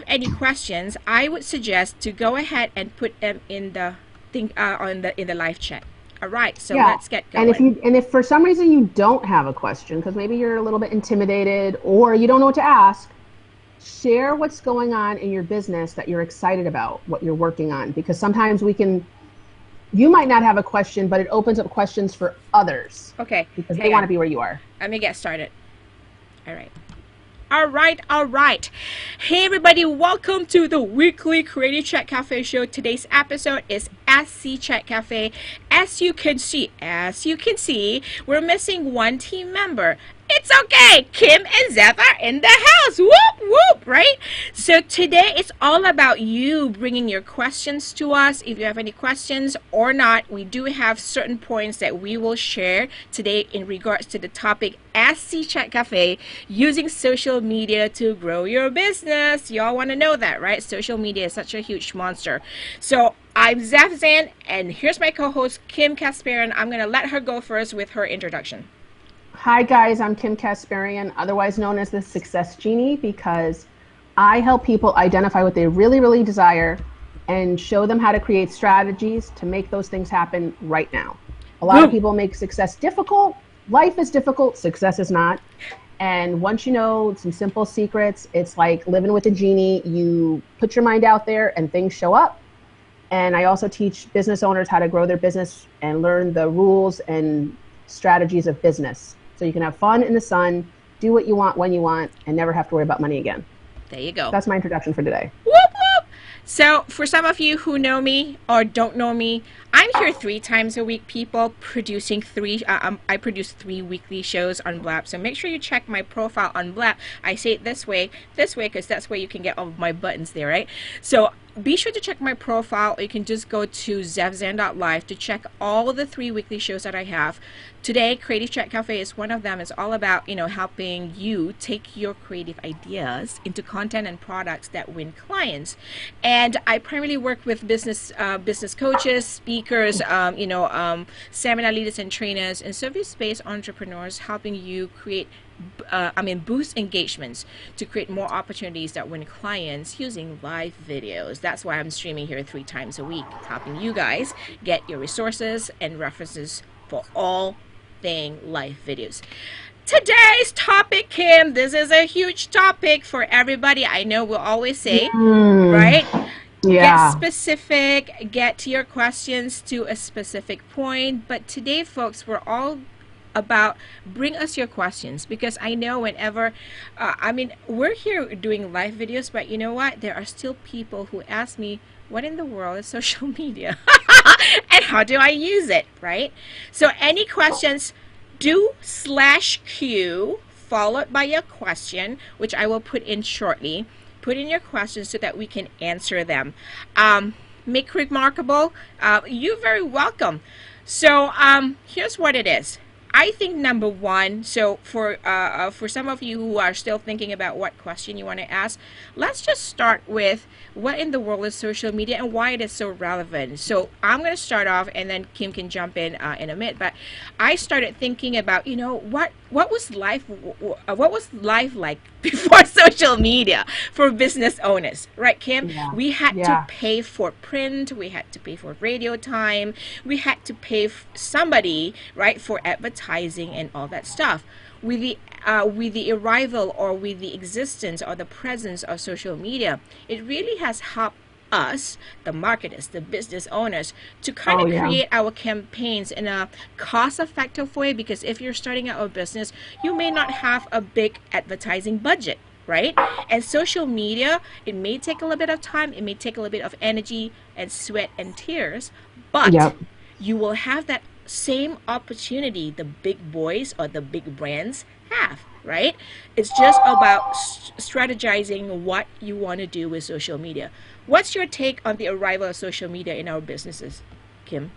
any questions, I would suggest to go ahead and put them in the thing in the live chat. All right, so Yeah. let's get And going. if for some reason you don't have a question, because maybe you're a little bit intimidated or you don't know what to ask, share what's going on in your business that you're excited about, what you're working on, because sometimes you might not have a question, but it opens up questions for others Okay, because they hang want to on. be where you are. Let me get started. All right. All right, all right. Hey, everybody, welcome to the weekly Creative Chat Cafe show. Today's episode is SC Chat Cafe. As you can see, we're missing one team member. It's okay. Kim and Zeph are in the house. Whoop, whoop, right? So today it's all about you bringing your questions to us. If you have any questions or not, we do have certain points that we will share today in regards to the topic SC Chat Cafe, using social media to grow your business. Y'all want to know that, right? Social media is such a huge monster. So I'm Zeph Zan, and here's my co-host Kim Kasparian. I'm going to let her go first with her introduction. Hi, guys. I'm Kim Kasparian, otherwise known as the Success Genie, because I help people identify what they really, really desire and show them how to create strategies to make those things happen right now. A lot of Boom. people make success difficult. Life is difficult. Success is not. And once you know some simple secrets, it's like living with a genie. You put your mind out there and things show up. And I also teach business owners how to grow their business and learn the rules and strategies of business. So you can have fun in the sun, do what you want when you want, and never have to worry about money again. There you go. That's my introduction for today. Whoop, whoop. So, for some of you who know me or don't know me, I'm here 3 times a week, people, producing I produce 3 weekly shows on Blab. So make sure you check my profile on Blab. I say it this way, because that's where you can get all of my buttons there, right? So be sure to check my profile, or you can just go to zevzan.live to check all the 3 weekly shows that I have. Today, Creative Chat Cafe is one of them. It's all about, helping you take your creative ideas into content and products that win clients. And I primarily work with business coaches, speakers, seminar leaders and trainers, and service-based entrepreneurs, helping you boost engagements to create more opportunities that win clients using live videos. That's why I'm streaming here 3 times a week, helping you guys get your resources and references for all thing live videos. Today's topic, Kim, this is a huge topic for everybody. I know we'll always say, right? Get Yeah. specific, get your questions to a specific point. But today, folks, we're all about bring us your questions, because I know whenever we're here doing live videos, but you know what, there are still people who ask me, what in the world is social media and how do I use it, right? So any questions, do /Q followed by your question, which I will put in shortly. Put in your questions so that we can answer them. Make remarkable, you're very welcome. So here's what it is. I think number one, so for some of you who are still thinking about what question you want to ask, let's just start with what in the world is social media and why it is so relevant. So I'm going to start off, and then Kim can jump in a minute. But I started thinking about, what was life like before social media for business owners, right, Kim? Yeah. We had to Yeah. pay for print, we had to pay for radio time, we had to pay somebody, right, for advertising and all that stuff. With the arrival, or with the existence or the presence of social media, it really has helped us, the marketers, the business owners, to kind Oh, of yeah. create our campaigns in a cost-effective way. Because if you're starting out a business, you may not have a big advertising budget, right? And social media, it may take a little bit of time, it may take a little bit of energy and sweat and tears, but Yep. you will have that same opportunity the big boys or the big brands have, right? It's just about strategizing what you want to do with social media. What's your take on the arrival of social media in our businesses, Kim?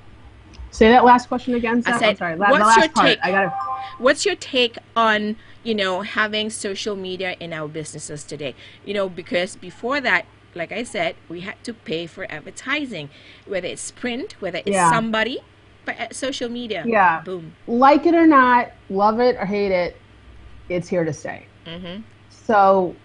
Say that last question again, I Seth. I'm said, sorry. The what's your last part. take? I gotta. What's your take on, having social media in our businesses today? Because before that, like I said, we had to pay for advertising, whether it's print, whether it's Yeah. somebody, but social media, Yeah. boom. Like it or not, love it or hate it, it's here to stay. Mm-hmm. So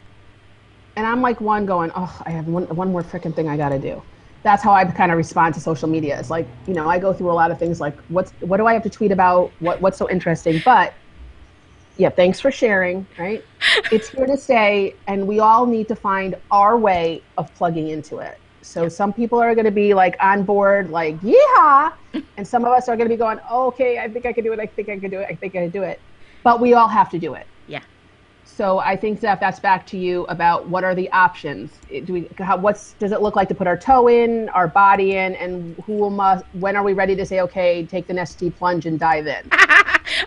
And I'm like one going, oh, I have one more freaking thing I got to do. That's how I kind of respond to social media. It's like, I go through a lot of things like, what do I have to tweet about? What's so interesting? But yeah, thanks for sharing, right? It's here to stay, and we all need to find our way of plugging into it. So some people are going to be like on board, like, yeah. And some of us are going to be going, oh, okay, I think I can do it. I think I can do it. I think I can do it. But we all have to do it. Yeah. So I think, Zeph, that's back to you about what are the options. Does it look like to put our toe in, our body in, and when are we ready to say, okay, take the nesty plunge and dive in?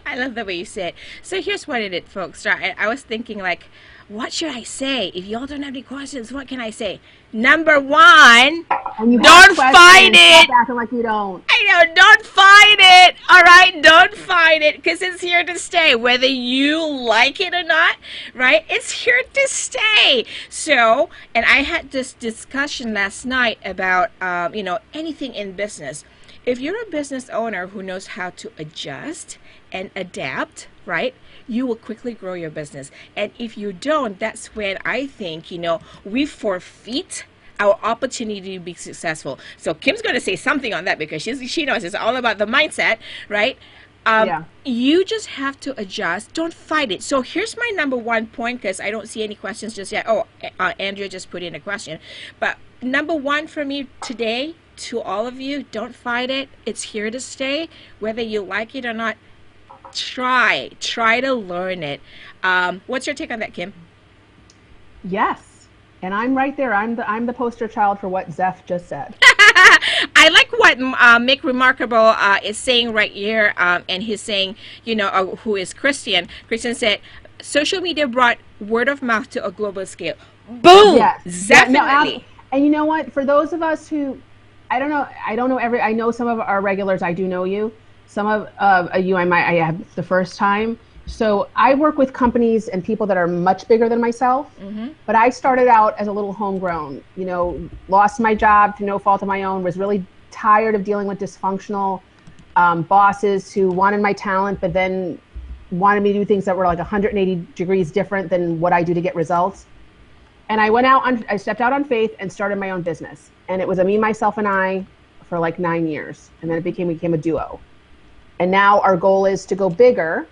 I love the way you say it. So here's what it is, folks. I was thinking, like, what should I say? If y'all don't have any questions, what can I say? Number one, don't fight it. Stop acting like you don't. I know, don't fight it. All right, don't fight it, because it's here to stay. Whether you like it or not, right? It's here to stay. So, and I had this discussion last night about, anything in business. If you're a business owner who knows how to adjust and adapt, right, you will quickly grow your business. And if you don't, that's when I think, we forfeit our opportunity to be successful. So Kim's going to say something on that because she knows it's all about the mindset, right? You just have to adjust. Don't fight it. So here's my number one point, because I don't see any questions just yet. Oh, Andrea just put in a question. But number one for me today, to all of you, don't fight it. It's here to stay. Whether you like it or not, try to learn it. What's your take on that, Kim? Yes, and I'm right there. I'm the poster child for what Zeph just said. I like what Mick Remarkable is saying right here, and he's saying, who is Christian. Christian said, social media brought word of mouth to a global scale. Boom! Yes. Definitely. And you know what? For those of us who, I don't know I know some of our regulars. I do know you. Some of you I have the first time. So I work with companies and people that are much bigger than myself. Mm-hmm. But I started out as a little homegrown, lost my job to no fault of my own, was really tired of dealing with dysfunctional bosses who wanted my talent, but then wanted me to do things that were like 180 degrees different than what I do to get results. And I stepped out on faith and started my own business. And it was a me, myself, and I for like 9 years. And then we became a duo. And now our goal is to go bigger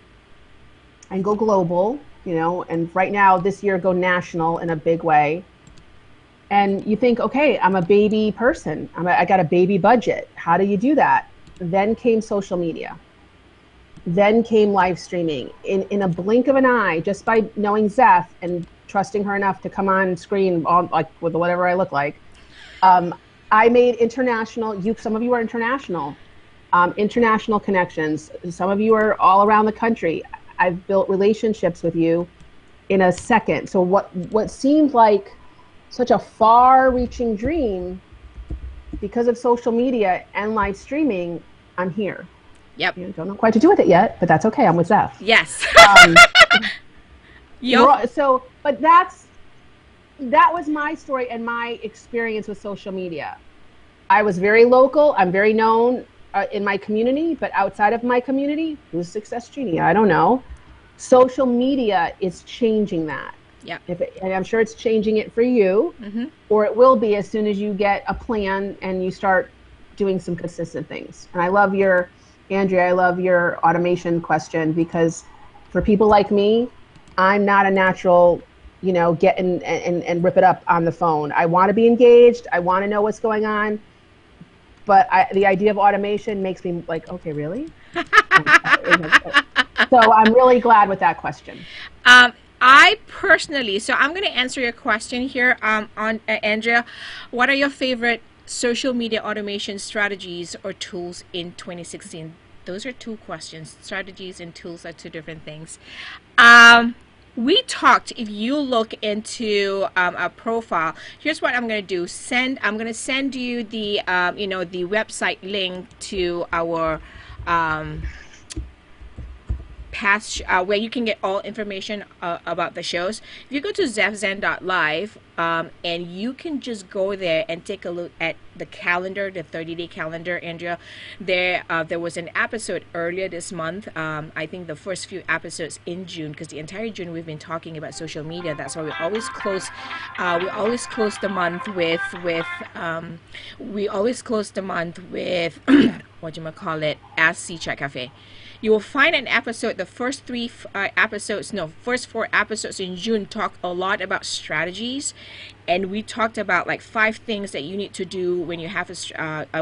and go global, and right now this year go national in a big way. And you think, okay, I'm a baby person. I got a baby budget. How do you do that? Then came social media. Then came live streaming. In a blink of an eye, just by knowing Zeph and trusting her enough to come on screen like with whatever I look like. I made international, some of you are international. International connections. Some of you are all around the country. I've built relationships with you in a second. So what seemed like such a far-reaching dream, because of social media and live streaming, I'm here. Yep. Don't know quite to do with it yet, but that's okay. I'm with Zeph. Yes. But that was my story and my experience with social media. I was very local. I'm very known in my community, but outside of my community, who's Success Genie? I don't know. Social media is changing that. Yeah. And I'm sure it's changing it for you, mm-hmm. or it will be as soon as you get a plan and you start doing some consistent things. And I love Andrea, I love your automation question, because for people like me, I'm not a natural, get and rip it up on the phone. I want to be engaged. I want to know what's going on. But the idea of automation makes me like, okay, really? So I'm really glad with that question. I personally, so I'm going to answer your question here on Andrea. What are your favorite social media automation strategies or tools in 2016? Those are two questions. Strategies and tools are two different things. We talked, if you look into a profile, here's what I'm going to do. I'm going to send you the, the website link to our past where you can get all information about the shows. If you go to zefzen.live, and you can just go there and take a look at the calendar, the 30-day calendar, Andrea. There was an episode earlier this month. I think the first few episodes in June, because the entire June we've been talking about social media. That's why we always close. We always close the month with we always close the month with what you call it, Ask C Chat Cafe. You will find an episode, the first first 4 episodes in June talk a lot about strategies, and we talked about like 5 things that you need to do when you have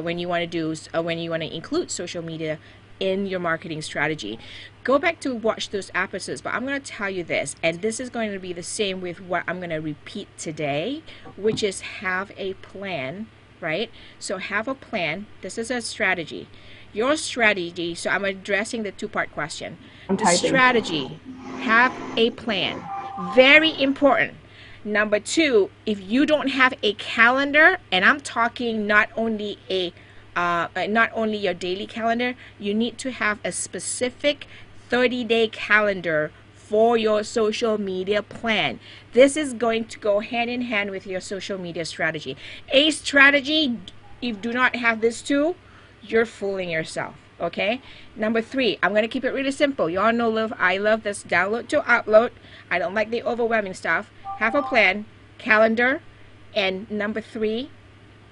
when you want to include social media in your marketing strategy. Go back to watch those episodes, but I'm going to tell you this, and this is going to be the same with what I'm going to repeat today, which is have a plan, right? So have a plan. This is a strategy. Your strategy, so I'm addressing the 2-part question. The strategy, have a plan. Very important. Number 2, if you don't have a calendar, and I'm talking not only your daily calendar, you need to have a specific 30-day calendar for your social media plan. This is going to go hand in hand with your social media strategy. A strategy, if you do not have this too, you're fooling yourself. Okay. Number 3, I'm going to keep it really simple. You all know I love this download to upload. I don't like the overwhelming stuff. Have a plan, calendar, and number 3,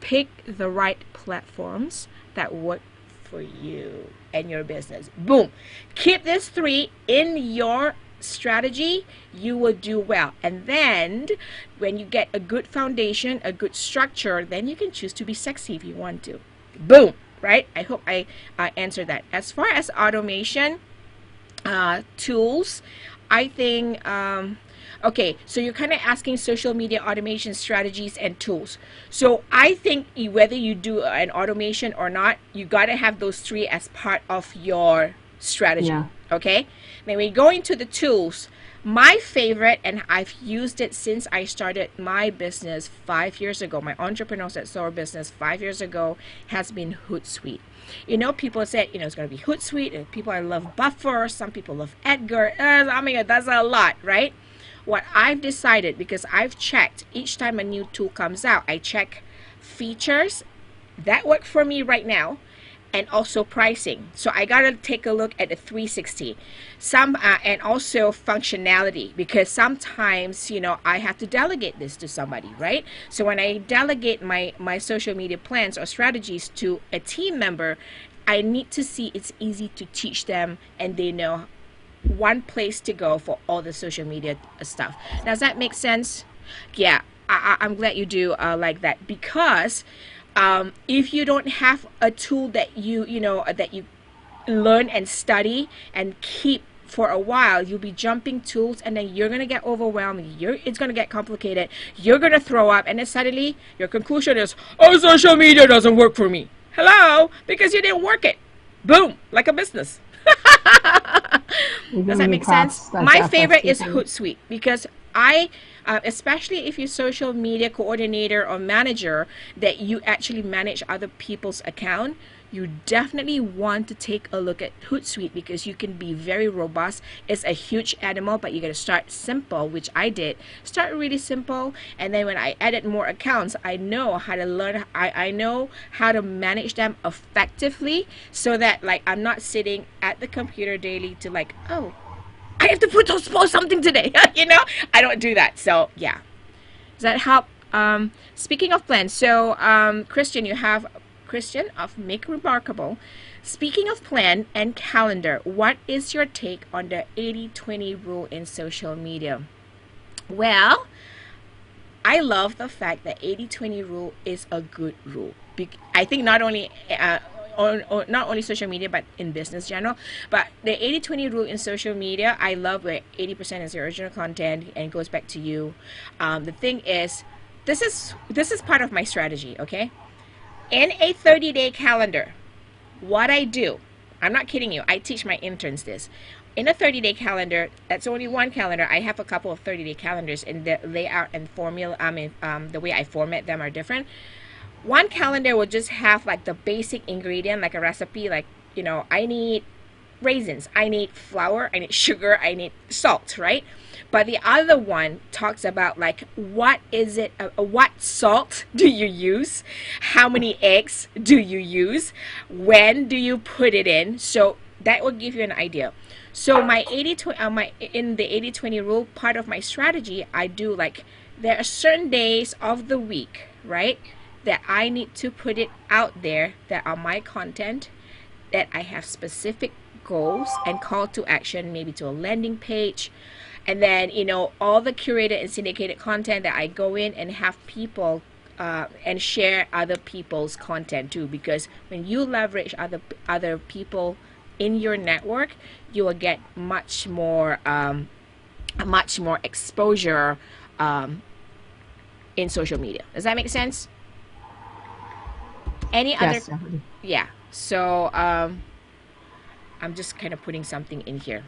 pick the right platforms that work for you and your business. Boom. Keep this 3 in your strategy, you will do well. And then when you get a good foundation, a good structure, then you can choose to be sexy if you want to. Boom. Right? I hope I answered that. As far as automation tools, I think, okay, so you're kind of asking social media automation strategies and tools. So I think whether you do an automation or not, you got to have those 3 as part of your strategy. Yeah. Okay? Then we go into the tools. My favorite, and I've used it since I started my business 5 years ago, my Entrepreneurs at Soar business 5 years ago, has been Hootsuite. You know, people said, it's going to be Hootsuite, and people I love Buffer, some people love Edgar. I mean, that's a lot, right? What I've decided, because I've checked each time a new tool comes out, I check features that work for me right now, and also pricing. So I gotta take a look at the 360. And also functionality, because sometimes, I have to delegate this to somebody, right? So when I delegate my social media plans or strategies to a team member, I need to see it's easy to teach them and they know one place to go for all the social media stuff. Does that make sense? Yeah, I'm glad you do like that, because if you don't have a tool that you learn and study and keep for a while, you'll be jumping tools, and then you're going to get overwhelmed. It's going to get complicated. You're going to throw up, and then suddenly your conclusion is, oh, social media doesn't work for me. Hello? Because you didn't work it. Boom. Like a business. Does that make sense? My favorite is Hootsuite, because especially if you're social media coordinator or manager, that you actually manage other people's account, you definitely want to take a look at Hootsuite, because you can be very robust. It's a huge animal, but you got to start simple, which I did. Start really simple, and then when I added more accounts, I know how to learn. I know how to manage them effectively, so that I'm not sitting at the computer daily to I have to post something today. I don't do that. So yeah, does that help? Speaking of plans, so Christian of Make Remarkable. Speaking of plan and calendar, what is your take on the 80-20 rule in social media? Well, I love the fact that 80-20 rule is a good rule. I think not only not only social media, but in business general. But the 80-20 rule in social media, I love, where 80% is the original content and goes back to you. The thing is, this is part of my strategy, okay? In a 30-day calendar, what I do, I'm not kidding you, I teach my interns this. In a 30-day calendar, that's only one calendar. I have a couple of 30-day calendars, and the layout and formula, the way I format them are different. One calendar will just have the basic ingredient, like a recipe, I need raisins, I need flour, I need sugar, I need salt, right? But the other one talks about like what is it, what salt do you use, how many eggs do you use, when do you put it in. So that will give you an idea. So my 80-20, in the 80-20 rule, part of my strategy, I do like, there are certain days of the week, right, that I need to put it out there that are my content, that I have specific goals and call to action, maybe to a landing page. And then, you know, all the curated and syndicated content that I go in and have people and share other people's content too. Because when you leverage other people in your network, you will get much more exposure in social media. Does that make sense? Any other? Yes, definitely. Yeah. So I'm just kind of putting something in here.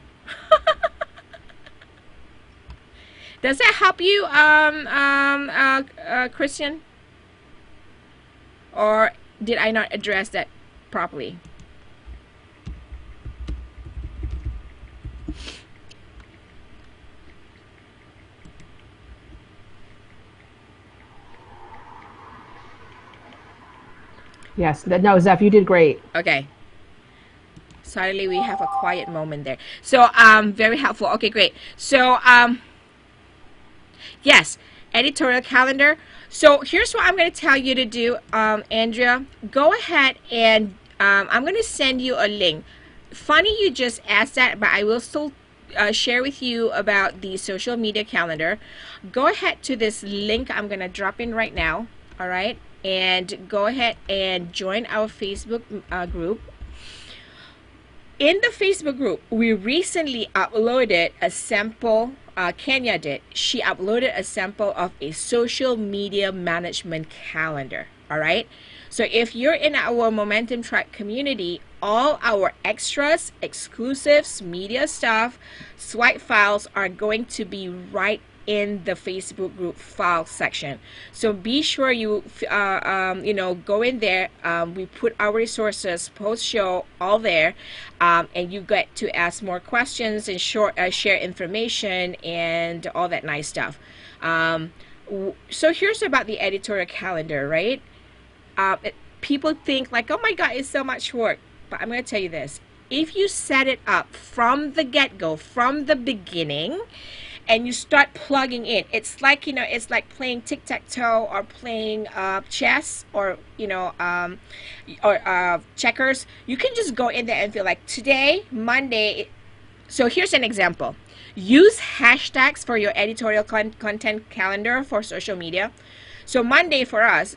Does that help you, Christian? Or did I not address that properly? Yes. No, Zeph, you did great. Okay. Suddenly we have a quiet moment there. So very helpful. Okay, great. So yes, editorial calendar. So here's what I'm going to tell you to do, Andrea. Go ahead and I'm going to send you a link. Funny you just asked that, but I will still share with you about the social media calendar. Go ahead to this link I'm going to drop in right now. All right. And go ahead and join our Facebook group. In the Facebook group, we recently uploaded a sample. Kenya did. She uploaded a sample of a social media management calendar. All right. So if you're in our Momentum Tribe community, all our extras, exclusives, media stuff, swipe files are going to be right in the Facebook group file section. So be sure you go in there. We put our resources post show all there, and you get to ask more questions and share information and all that nice stuff. So here's about the editorial calendar, right? People think like, oh my God, it's so much work. But I'm going to tell you this. If you set it up from the get-go, from the beginning, and you start plugging in, it's like, it's like playing tic-tac-toe or playing chess or, checkers. You can just go in there and feel like today, Monday. So here's an example. Use hashtags for your editorial content calendar for social media. So Monday for us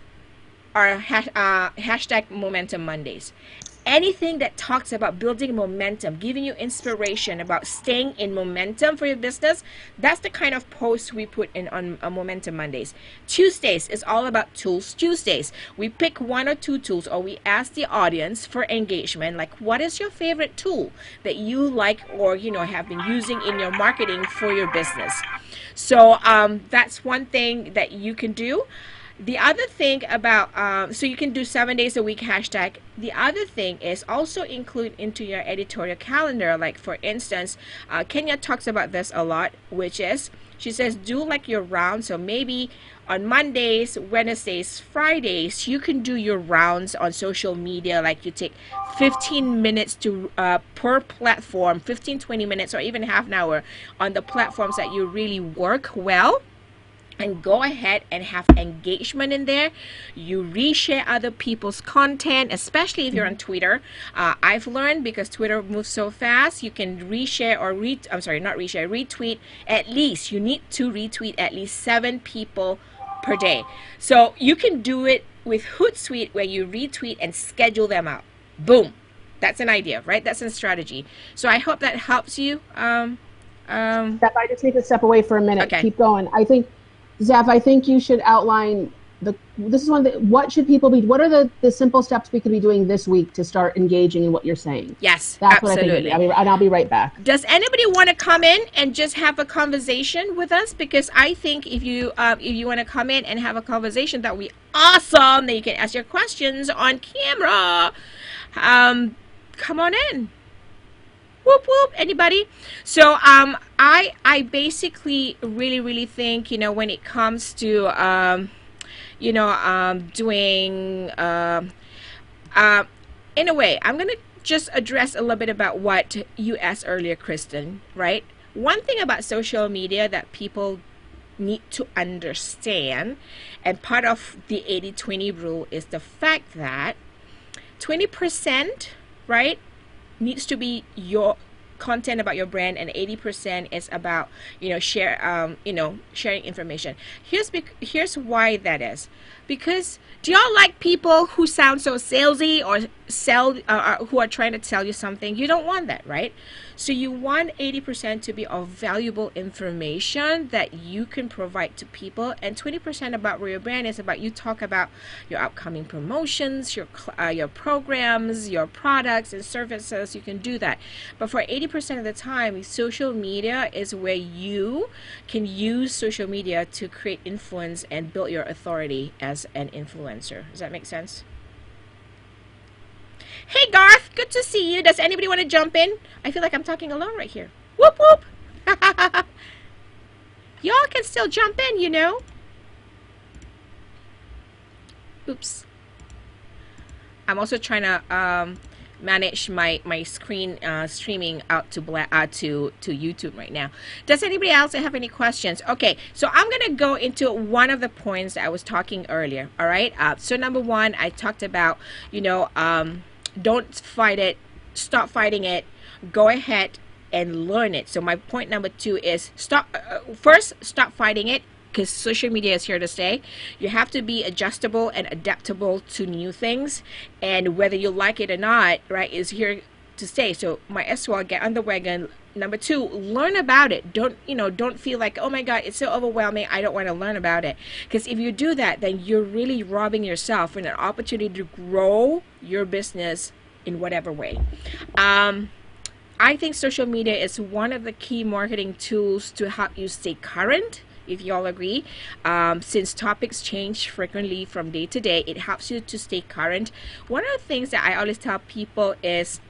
are hashtag Momentum Mondays. Anything that talks about building momentum, giving you inspiration about staying in momentum for your business, that's the kind of posts we put in on Momentum Mondays. Tuesdays is all about Tools Tuesdays. We pick one or two tools, or we ask the audience for engagement, like what is your favorite tool that you like or have been using in your marketing for your business. So that's one thing that you can do. The other thing about, so you can do 7 days a week hashtag. The other thing is also include into your editorial calendar. Like for instance, Kenya talks about this a lot, which is, she says, do like your rounds. So maybe on Mondays, Wednesdays, Fridays, you can do your rounds on social media. Like you take 15 minutes to per platform, 15-20 minutes or even half an hour on the platforms that you really work well. And go ahead and have engagement in there. You reshare other people's content, especially if you're on Twitter. I've learned, because Twitter moves so fast, you can reshare or retweet at least. You need to retweet at least 7 people per day. So you can do it with Hootsuite, where you retweet and schedule them out. Boom. That's an idea, right? That's a strategy. So I hope that helps you. Zeph, I just need to step away for a minute. Okay. Keep going. Zeph, I think you should outline this is one of the, what should people be, what are the simple steps we could be doing this week to start engaging in what you're saying? Yes, that's absolutely. What I think. And I'll be right back. Does anybody want to come in and just have a conversation with us? Because I think if you want to come in and have a conversation, that would be awesome. Then you can ask your questions on camera. Come on in. Whoop whoop. Anybody? So I basically really think, when it comes to doing in a way, I'm gonna just address a little bit about what you asked earlier, Kristen. Right? One thing about social media that people need to understand, and part of the 80-20 rule, is the fact that 20%, right, needs to be your content about your brand, and 80% is about sharing information. Here's why that is. Because do y'all like people who sound so salesy or who are trying to tell you something? You don't want that, right? So you want 80% to be of valuable information that you can provide to people, and 20% about your brand is about you talk about your upcoming promotions, your programs, your products and services. You can do that. But for 80% of the time, social media is where you can use social media to create influence and build your authority as an influencer. Does that make sense? Hey Garth, good to see you. Does anybody want to jump in? I feel like I'm talking alone right here. Whoop whoop. Y'all can still jump in. Oops. I'm also trying to manage my screen streaming out to YouTube right now. Does anybody else have any questions? Okay, so I'm gonna go into one of the points that I was talking earlier. All right. So number one, I talked about don't fight it, stop fighting it, go ahead and learn it. So my point number two is stop fighting it, because social media is here to stay. You have to be adjustable and adaptable to new things, and whether you like it or not, right, is here to stay. So might as well get on the wagon. Number two, learn about it. Don't feel like, oh my God, it's so overwhelming, I don't want to learn about it. Because if you do that, then you're really robbing yourself of an opportunity to grow your business in whatever way. I think social media is one of the key marketing tools to help you stay current, if you all agree. Since topics change frequently from day to day, it helps you to stay current. One of the things that I always tell people is,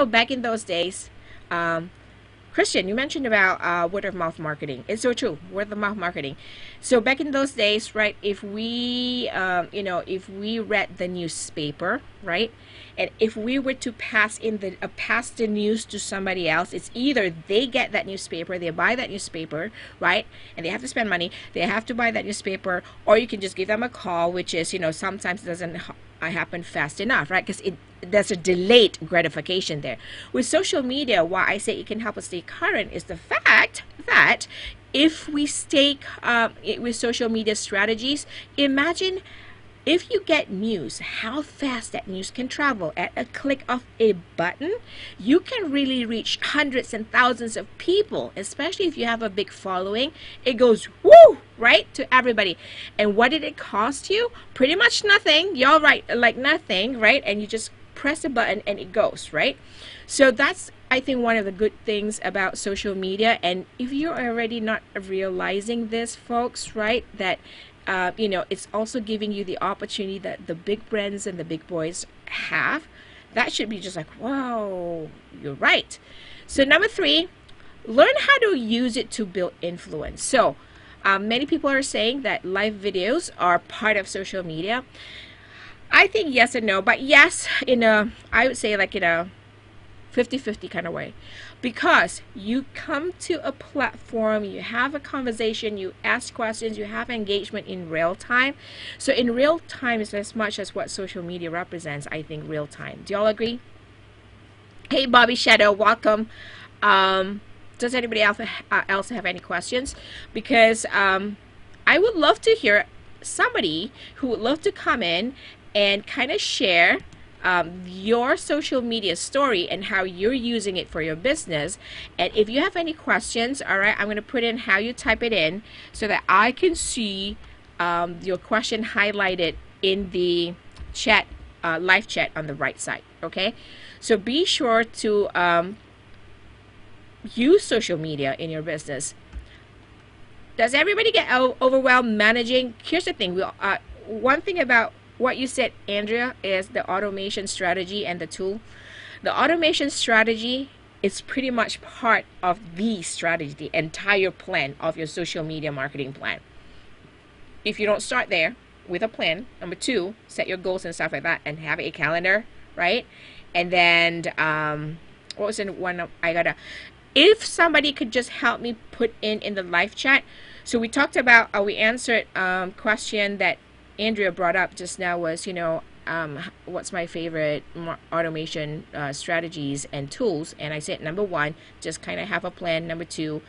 back in those days, Christian, you mentioned about word of mouth marketing. It's so true, word of mouth marketing. So back in those days, right, if we read the newspaper, right, and if we were to pass the news to somebody else, it's either they get that newspaper, they buy that newspaper, right, and they have to spend money, they have to buy that newspaper, or you can just give them a call, which is, sometimes doesn't happen fast enough, right, because there's a delayed gratification there. With social media, why I say it can help us stay current is the fact that if we stay with social media strategies, imagine if you get news, how fast that news can travel. At a click of a button, you can really reach hundreds and thousands of people, especially if you have a big following. It goes woo, right, to everybody. And what did it cost you? Pretty much nothing. Y'all right, like nothing, right? And you just press a button and it goes, right? So that's, I think, one of the good things about social media. And if you're already not realizing this, folks, right, that it's also giving you the opportunity that the big brands and the big boys have. That should be just like, whoa, you're right. So number three, learn how to use it to build influence. So many people are saying that live videos are part of social media. I think yes and no, but yes, I would say like in a 50-50 kind of way, because you come to a platform, you have a conversation, you ask questions, you have engagement in real time. So in real time is as much as what social media represents. I think real time. Do y'all agree? Hey Bobby Shadow, welcome. Does anybody else have any questions? Because I would love to hear somebody who would love to come in and kind of share your social media story and how you're using it for your business. And if you have any questions, all right, I'm going to put in how you type it in so that I can see your question highlighted in the chat, live chat on the right side. Okay, so be sure to use social media in your business. Does everybody get overwhelmed managing? Here's the thing. One thing about what you said, Andrea, is the automation strategy and the tool. The automation strategy is pretty much part of the strategy, the entire plan of your social media marketing plan. If you don't start there with a plan, number two, set your goals and stuff like that, and have a calendar, right? And then, what was the one I gotta? If somebody could just help me put in the live chat. So we talked about, we answered question that Andrea brought up just now was, what's my favorite automation strategies and tools? And I said number one, just kind of have a plan. Number two,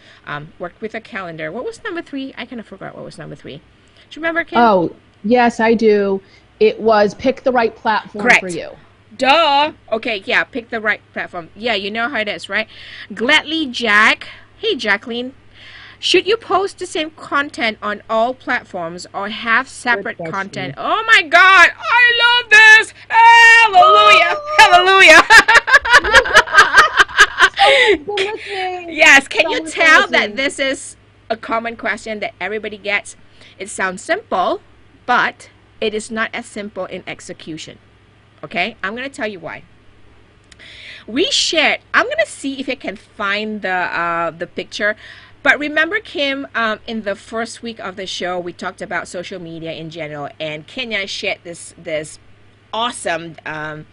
work with a calendar. What was number three? I kind of forgot what was number three. Do you remember, Kim? Oh, yes, I do. It was pick the right platform Correct. for you. Duh. Okay, yeah, pick the right platform. Yeah, you know how it is, right? Gladly Jack. Hey, Jacqueline. Should you post the same content on all platforms or have separate content? Oh my God, I love this. Hallelujah. Hallelujah. Yes, can you tell that this is a common question that everybody gets? It sounds simple, but it is not as simple in execution. Okay, I'm going to tell you why. We shared, I'm going to see if I can find the picture. But remember, Kim, in the first week of the show, we talked about social media in general, and Kenya shared this awesome the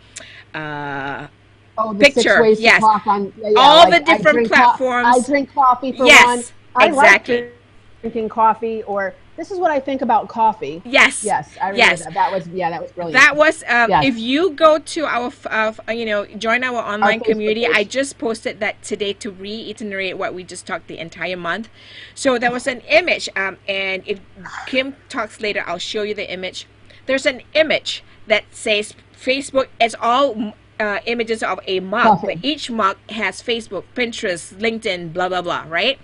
picture. 6 ways Yes, to talk on, all the different platforms. I drink coffee for one. I exactly. like drinking coffee, or this is what I think about coffee. Yes. I remember that. That was brilliant. That was if you go to our join our online community. I just posted that today to reiterate what we just talked the entire month. So there was an image, and if Kim talks later, I'll show you the image. There's an image that says Facebook. It's all images of a mug, but each mug has Facebook, Pinterest, LinkedIn, blah blah blah, right?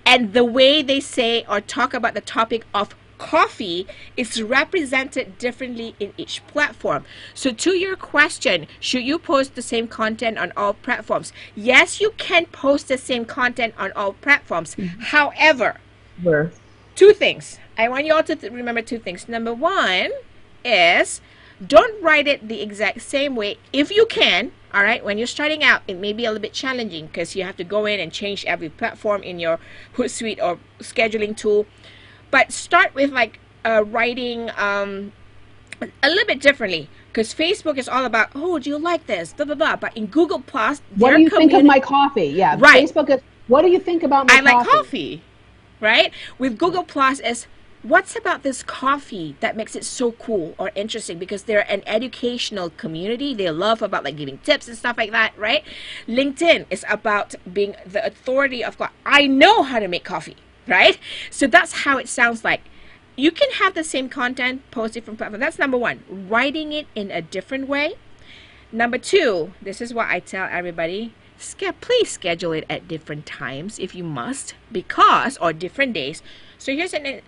And the way they say or talk about the topic of coffee is represented differently in each platform. So to your question, should you post the same content on all platforms? Yes, you can post the same content on all platforms. However, two things. I want you all to remember two things. Number one is, don't write it the exact same way if you can. All right, when you're starting out, it may be a little bit challenging because you have to go in and change every platform in your Hootsuite or scheduling tool. But start with writing a little bit differently, because Facebook is all about, oh, do you like this, blah blah blah. But in Google Plus, what do you think of my coffee? Yeah, right. Facebook is, what do you think about my coffee? I like coffee, right? With Google Plus is, what's about this coffee that makes it so cool or interesting? Because they're an educational community. They love about giving tips and stuff like that, right? LinkedIn is about being the authority of, I know how to make coffee, right? So that's how it sounds like. You can have the same content, post different platforms. That's number one, writing it in a different way. Number two, this is what I tell everybody. Please schedule it at different times if you must, or different days. So here's an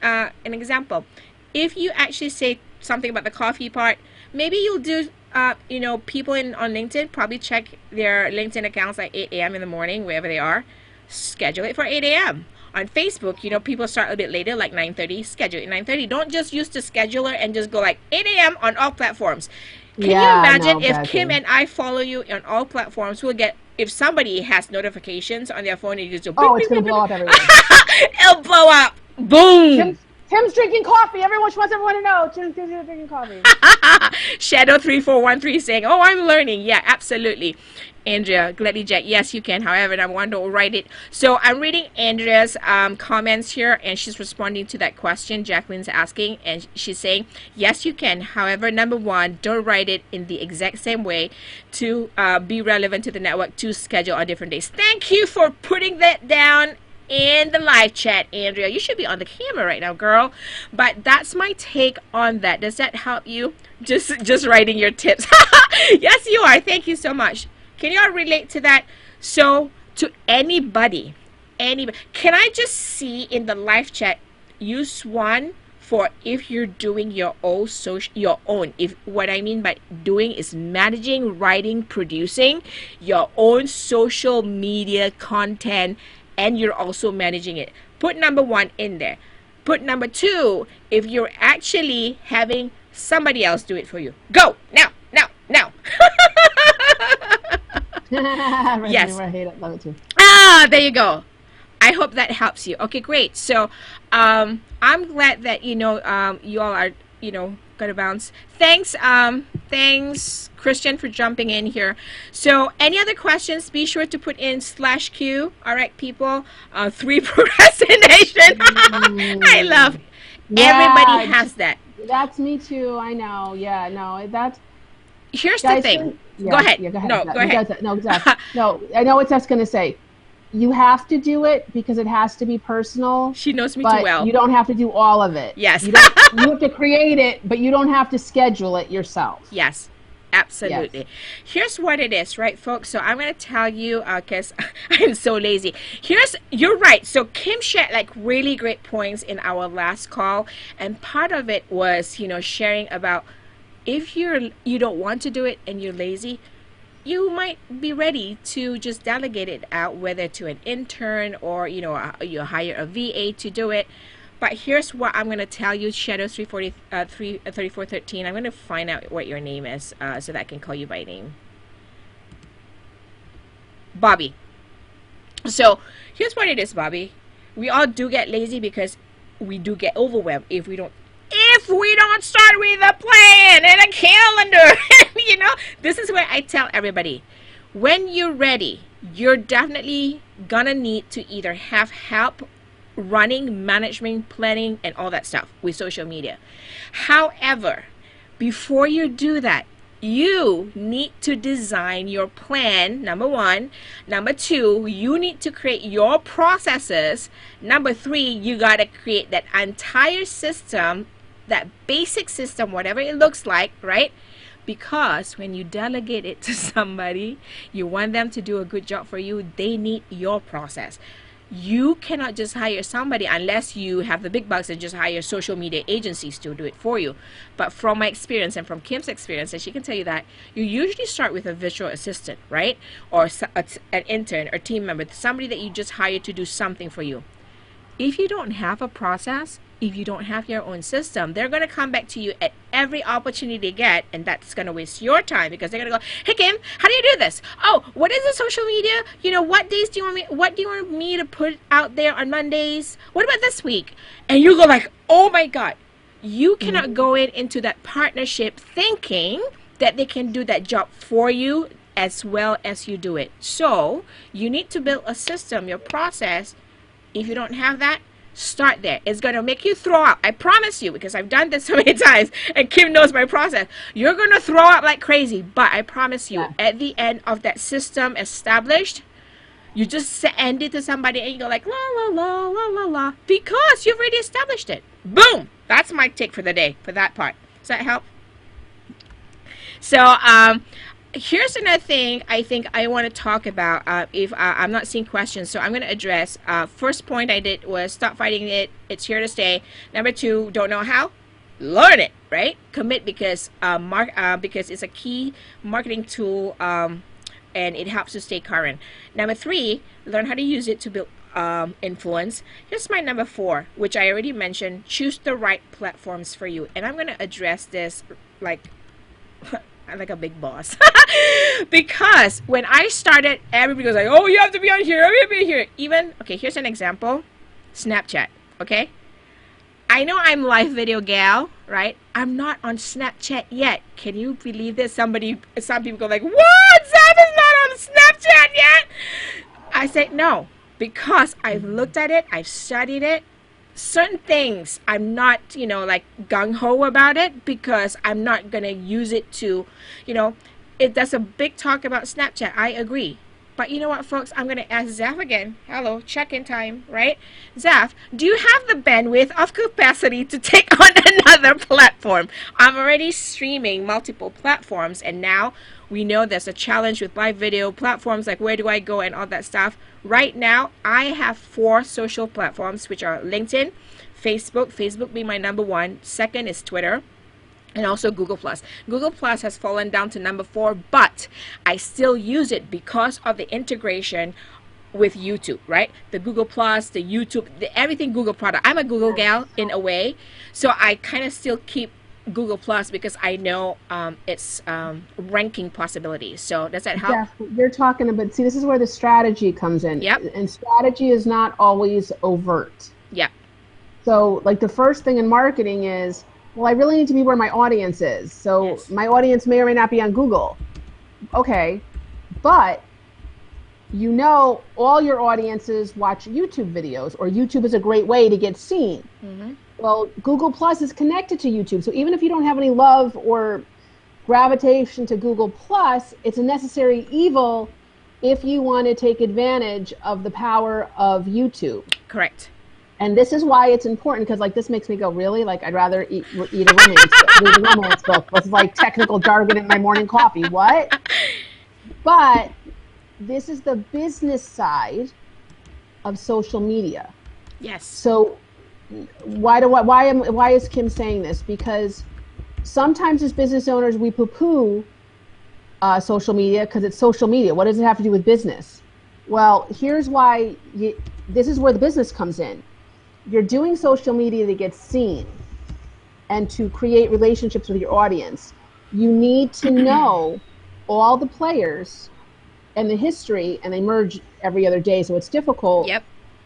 example. If you actually say something about the coffee part, maybe you'll do, people on LinkedIn probably check their LinkedIn accounts at 8 a.m. in the morning, wherever they are. Schedule it for 8 a.m. On Facebook, people start a bit later, like 9:30. Schedule it 9:30. Don't just use the scheduler and just go 8 a.m. on all platforms. Can you imagine if Kim and I follow you on all platforms? We'll get, if somebody has notifications on their phone, you just go, it's going to blow up everywhere. It'll blow up. Boom. Tim's drinking coffee. Wants everyone to know. Tim's drinking coffee. Shadow3413 saying, oh, I'm learning. Yeah, absolutely. Andrea, Gladly Jack, yes, you can. However, number one, don't write it. So I'm reading Andrea's comments here, and she's responding to that question Jacqueline's asking, and she's saying, yes, you can. However, number one, don't write it in the exact same way to be relevant to the network to schedule on different days. Thank you for putting that down in the live chat, Andrea. You should be on the camera right now, girl. But that's my take on that. Does that help you? Just writing your tips. Yes, you are. Thank you so much. Can y'all relate to that? So, to anybody, can I just see in the live chat, use one for if you're doing your own if what I mean by doing is managing, writing, producing your own social media content, and you're also managing it. Put number one in there. Put number two if you're actually having somebody else do it for you. Go now. Resume Yes. where I hate it. Love it too. Ah, there you go. I hope that helps you. Okay, great. So, I'm glad that you all are gonna bounce. Thanks, Christian, for jumping in here. So, any other questions? Be sure to put in /Q. All right, people. Three procrastination. I love. Mm, Everybody yeah, has that. that's me too. I know. Yeah, no, that's Here's the guys. thing. Go Yeah, ahead. yeah. Go ahead. No, Zeph. go You ahead. guys, no, Zeph. No, I know what Zeph's gonna say. You have to do it because it has to be personal, She knows me too but well. you don't have to do all of it. Yes. You don't. You have to create it, but you don't have to schedule it yourself. Yes, Yes. absolutely. Here's what it is, right, folks? So I'm going to tell you because I'm so lazy. You're right. So Kim shared like really great points in our last call, and part of it was, sharing about if you don't want to do it and you're lazy, you might be ready to just delegate it out, whether to an intern or you hire a VA to do it. But here's what I'm going to tell you, Shadows 3413. I'm going to find out what your name is so that I can call you by name. Bobby. So here's what it is, Bobby. We all do get lazy because we do get overwhelmed if we don't start with a plan and a calendar. This is where I tell everybody, when you're ready, you're definitely gonna need to either have help running, management, planning, and all that stuff with social media. However, before you do that, you need to design your plan, number one. Number two, you need to create your processes. Number three, you got to create that entire system, that basic system, whatever it looks like, right? Because when you delegate it to somebody, you want them to do a good job for you, they need your process. You cannot just hire somebody unless you have the big bucks and just hire social media agencies to do it for you. But from my experience and from Kim's experience, and she can tell you that, you usually start with a virtual assistant, right? Or an intern or team member, somebody that you just hire to do something for you. If you don't have a process, if you don't have your own system, they're going to come back to you at every opportunity they get, and that's going to waste your time because they're going to go, "Hey Kim, how do you do this? Oh, what is the social media? What days do you want me to put out there on Mondays? What about this week?" And you go like, "Oh my God." You cannot go into that partnership thinking that they can do that job for you as well as you do it. So, you need to build a system, your process. If you don't have that, start there. It's going to make you throw up. I promise you, because I've done this so many times, and Kim knows my process. You're going to throw up like crazy, but I promise you, Yeah. at the end of that system established, you just send it to somebody and you go like, la, la, la, la, la, la, because you've already established it. Boom! That's my take for the day, for that part. Does that help? So, here's another thing I think I want to talk about. If I'm not seeing questions, so I'm going to address. First point I did was stop fighting it. It's here to stay. Number two, don't know how? Learn it, right? Commit because because it's a key marketing tool, and it helps to stay current. Number three, learn how to use it to build influence. Here's my number four, which I already mentioned. Choose the right platforms for you, and I'm going to address this like like a big boss. Because when I started, everybody was like, "Oh, you have to be on here, you have to be here." Even, okay, here's an example. Snapchat, okay? I know I'm live video gal, right? I'm not on Snapchat yet. Can you believe this? Some people go like, "What? Zap is not on Snapchat yet?" I say no, because I've looked at it, I've studied it. Certain things I'm not, like gung-ho about it because I'm not going to use it to, it does a big talk about Snapchat. I agree. But you know what, folks? I'm going to ask Zaf again. Hello, check-in time, right? Zaf, do you have the bandwidth of capacity to take on another platform? I'm already streaming multiple platforms, and now we know there's a challenge with live video platforms, like where do I go and all that stuff. Right now, I have 4 social platforms, which are LinkedIn, Facebook being my number one. Second is Twitter, and also Google Plus. Google Plus has fallen down to number 4, but I still use it because of the integration with YouTube, right? The Google Plus, the YouTube, everything Google product. I'm a Google gal in a way, so I kind of still keep Google Plus because I know its ranking possibilities. So does that help? Jeff, you're talking about, see, this is where the strategy comes in. Yep. And strategy is not always overt. Yep. So, like, the first thing in marketing is, well, I really need to be where my audience is. So, Yes. my audience may or may not be on Google. Okay. But you know, all your audiences watch YouTube videos, or YouTube is a great way to get seen. Mm-hmm. Well, Google Plus is connected to YouTube. So, even if you don't have any love or gravitation to Google Plus, it's a necessary evil if you want to take advantage of the power of YouTube. Correct. And this is why it's important, because like this makes me go, really? Like I'd rather eat a read a romance book with like technical jargon in my morning coffee. What? But this is the business side of social media. Yes. So why is Kim saying this? Because sometimes as business owners we poo-poo social media because it's social media. What does it have to do with business? Well, here's why. This is where the business comes in. You're doing social media to get seen and to create relationships with your audience. You need to know all the players and the history, and they merge every other day, so it's difficult. Yep.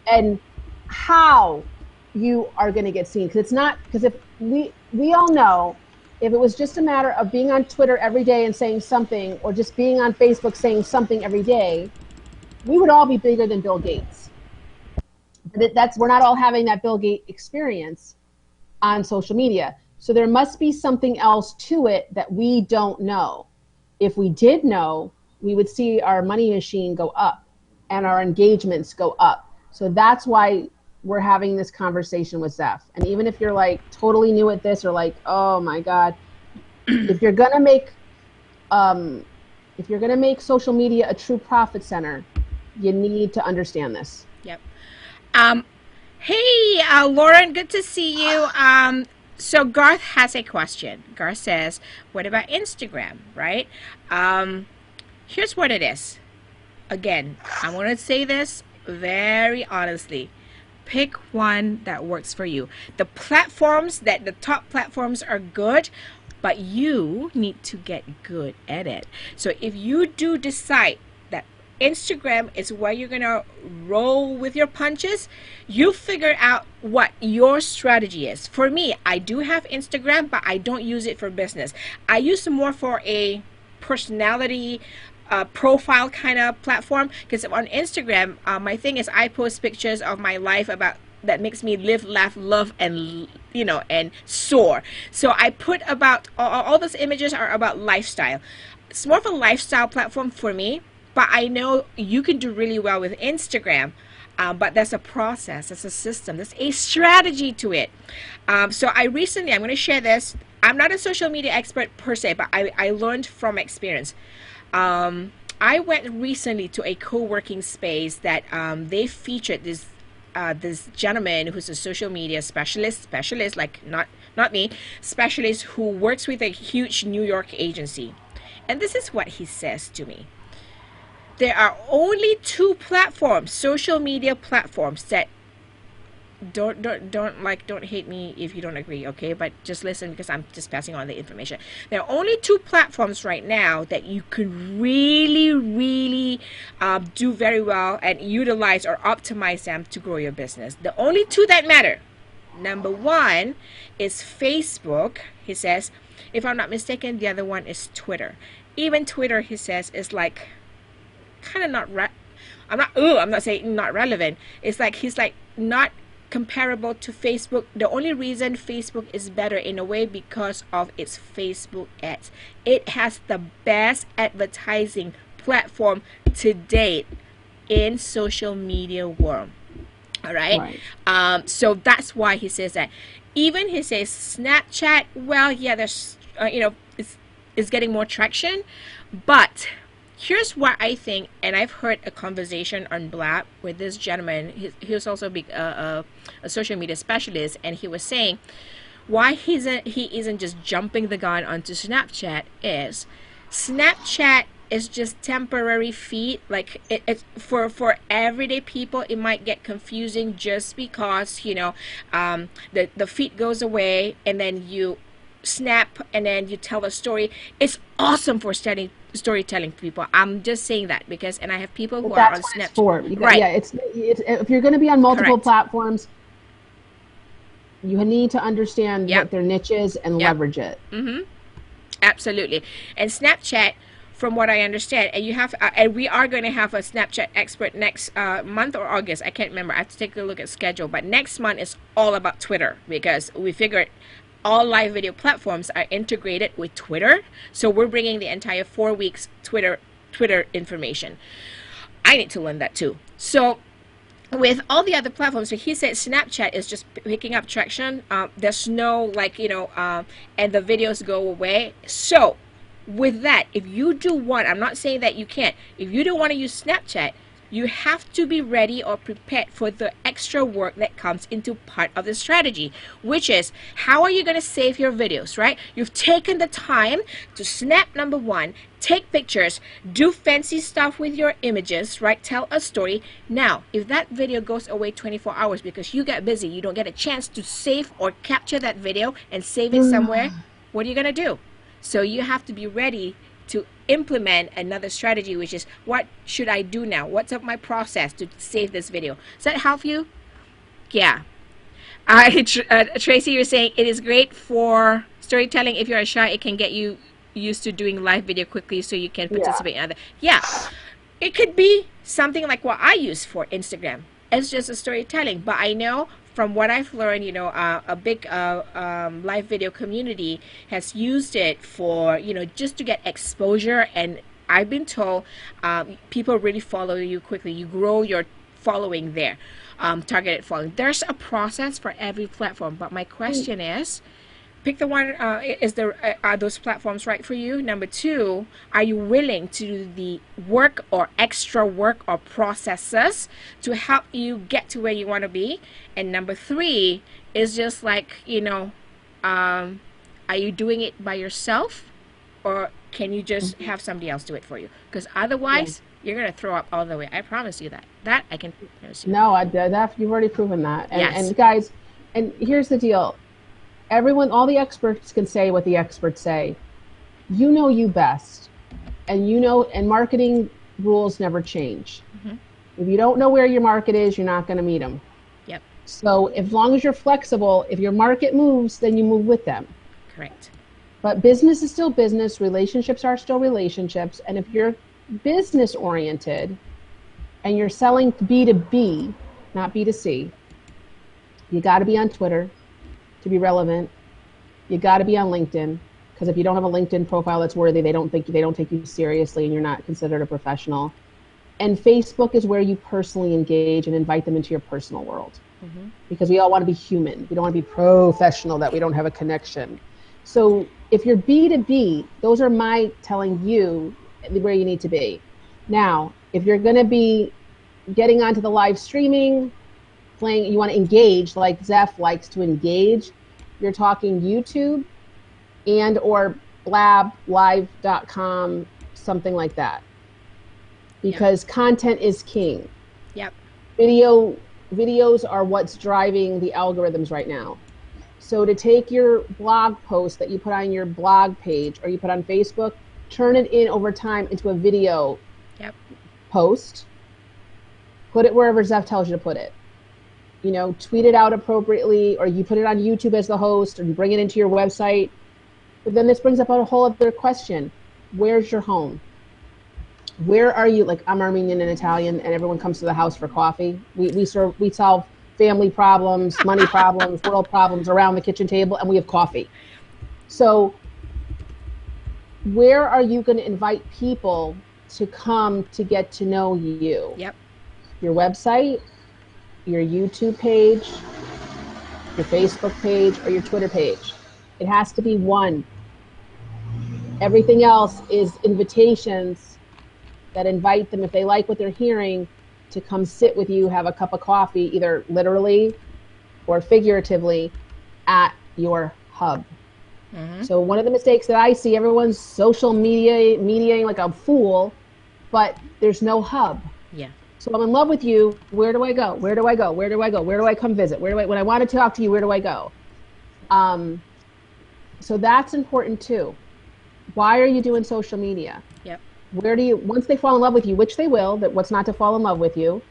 And how you are going to get seen, because it's not, because if we all know, if it was just a matter of being on Twitter every day and saying something, or just being on Facebook saying something every day, we would all be bigger than Bill Gates. But we're not all having that Bill Gates experience on social media. So there must be something else to it that we don't know. If we did know, we would see our money machine go up and our engagements go up. So that's why we're having this conversation with Zeph. And even if you're like totally new at this, or like, oh my God, if you're gonna make social media a true profit center, you need to understand this. Yep. Hey, Lauren, good to see you. So Garth has a question. Garth says, what about Instagram, right? Here's what it is. Again, I want to say this very honestly. Pick one that works for you. The top platforms are good, but you need to get good at it. So if you do decide that Instagram is where you're gonna roll with your punches, you figure out what your strategy is. For me, I do have Instagram, but I don't use it for business. I use it more for a personality profile kind of platform, because on Instagram, my thing is I post pictures of my life that makes me live, laugh, love, and and soar. So I put about all those images are about lifestyle. It's more of a lifestyle platform for me, but I know you can do really well with Instagram. But there's a process, there's a system, there's a strategy to it. So I'm going to share this. I'm not a social media expert per se, but I learned from experience. I went recently to a co-working space that they featured this gentleman who's a social media specialist, like not me, specialist who works with a huge New York agency. And this is what he says to me. There are only two platforms, social media platforms, that don't hate me if you don't agree, okay? But just listen, because I'm just passing on the information. There are only two platforms right now that you can really do very well and utilize or optimize them to grow your business. The only two that matter. Number one is Facebook, he says. If I'm not mistaken, the other one is Twitter. Even Twitter, he says, is like kind of I'm not saying not relevant. It's like he's like not comparable to Facebook. The only reason Facebook is better in a way because of its Facebook ads. It has the best advertising platform to date in social media world. All right. So that's why he says that. Even he says Snapchat, well, yeah, there's it's getting more traction, but here's what I think, and I've heard a conversation on Blab with this gentleman. He was also a social media specialist, and he was saying why he isn't just jumping the gun onto Snapchat is Snapchat is just temporary feed. Like it's for everyday people, it might get confusing just because the feed goes away, and then you snap and then you tell a story. It's awesome for storytelling people. I'm just saying that because, and I have people who But are that's on what it's Snapchat. for. Right. Yeah, it's if you're going to be on multiple Correct. platforms, you need to understand Yep. what their niche is and Yep. leverage it. Absolutely. And Snapchat, from what I understand, and you have, and we are going to have a Snapchat expert next month or August. I can't remember. I have to take a look at schedule. But next month is all about Twitter because we figured all live video platforms are integrated with Twitter. So we're bringing the entire 4 weeks Twitter information. I need to learn that too. So with all the other platforms, so he said Snapchat is just picking up traction. There's no like and the videos go away. So with that, if you do want, I'm not saying that you can't. If you do want to use Snapchat, you have to be ready or prepared for the extra work that comes into part of the strategy, which is how are you going to save your videos, right? You've taken the time to snap, number one, take pictures, do fancy stuff with your images, right? Tell a story. Now, if that video goes away 24 hours because you got busy, you don't get a chance to save or capture that video and save it somewhere, what are you going to do? So you have to be ready to implement another strategy, which is what should I do now? What's up my process to save this video? Does that help you? Yeah. Tracy, you're saying it is great for storytelling. If you're shy, it can get you used to doing live video quickly so you can Yeah. participate in other. Yeah. It could be something like what I use for Instagram. It's just a storytelling. But I know from what I've learned, a big live video community has used it for, just to get exposure. And I've been told people really follow you quickly. You grow your following there, targeted following. There's a process for every platform. But my question is, pick the one. Are those platforms right for you? Number two, are you willing to do the work or extra work or processes to help you get to where you want to be? And number three is just like are you doing it by yourself, or can you just have somebody else do it for you? Because Yeah. otherwise, you're gonna throw up all the way. I promise you that. That I can promise you. No, you've already proven that. Yes. And guys, and here's the deal. Everyone, all the experts can say what the experts say. You know you best. And marketing rules never change. If you don't know where your market is, you're not going to meet them. Yep. So as long as you're flexible, if your market moves, then you move with them. Correct. But business is still business. Relationships are still relationships. And if you're business oriented and you're selling B2B, not B2C, you got to be on Twitter to be relevant. You got to be on LinkedIn, because if you don't have a LinkedIn profile that's worthy, they don't take you seriously, and you're not considered a professional. And Facebook is where you personally engage and invite them into your personal world, because we all want to be human. We don't want to be professional, that we don't have a connection. So if you're B2B, those are my telling you where you need to be. Now, if you're going to be getting onto the live streaming, you want to engage like Zeph likes to engage, you're talking YouTube and or blablive.com, something like that, because content is king. Yep. Videos are what's driving the algorithms right now. So to take your blog post that you put on your blog page or you put on Facebook, turn it in over time into a video post, put it wherever Zeph tells you to put it. Tweet it out appropriately, or you put it on YouTube as the host, or you bring it into your website. But then this brings up a whole other question. Where's your home? Where are you? Like, I'm Armenian and Italian, and everyone comes to the house for coffee. We solve family problems, money problems, world problems around the kitchen table, and we have coffee. So where are you going to invite people to come to get to know you? Yep. Your website, your YouTube page, your Facebook page, or your Twitter page. It has to be one. Everything else is invitations that invite them, if they like what they're hearing, to come sit with you, have a cup of coffee, either literally or figuratively, at your hub. So one of the mistakes that I see, everyone's social mediating like a fool, but there's no hub. Yeah. So I'm in love with you. Where do I go? Where do I go? Where do I go? Where do I come visit? When I want to talk to you, where do I go? So that's important too. Why are you doing social media? Yep. Where do you, once they fall in love with you, which they will, that what's not to fall in love with you,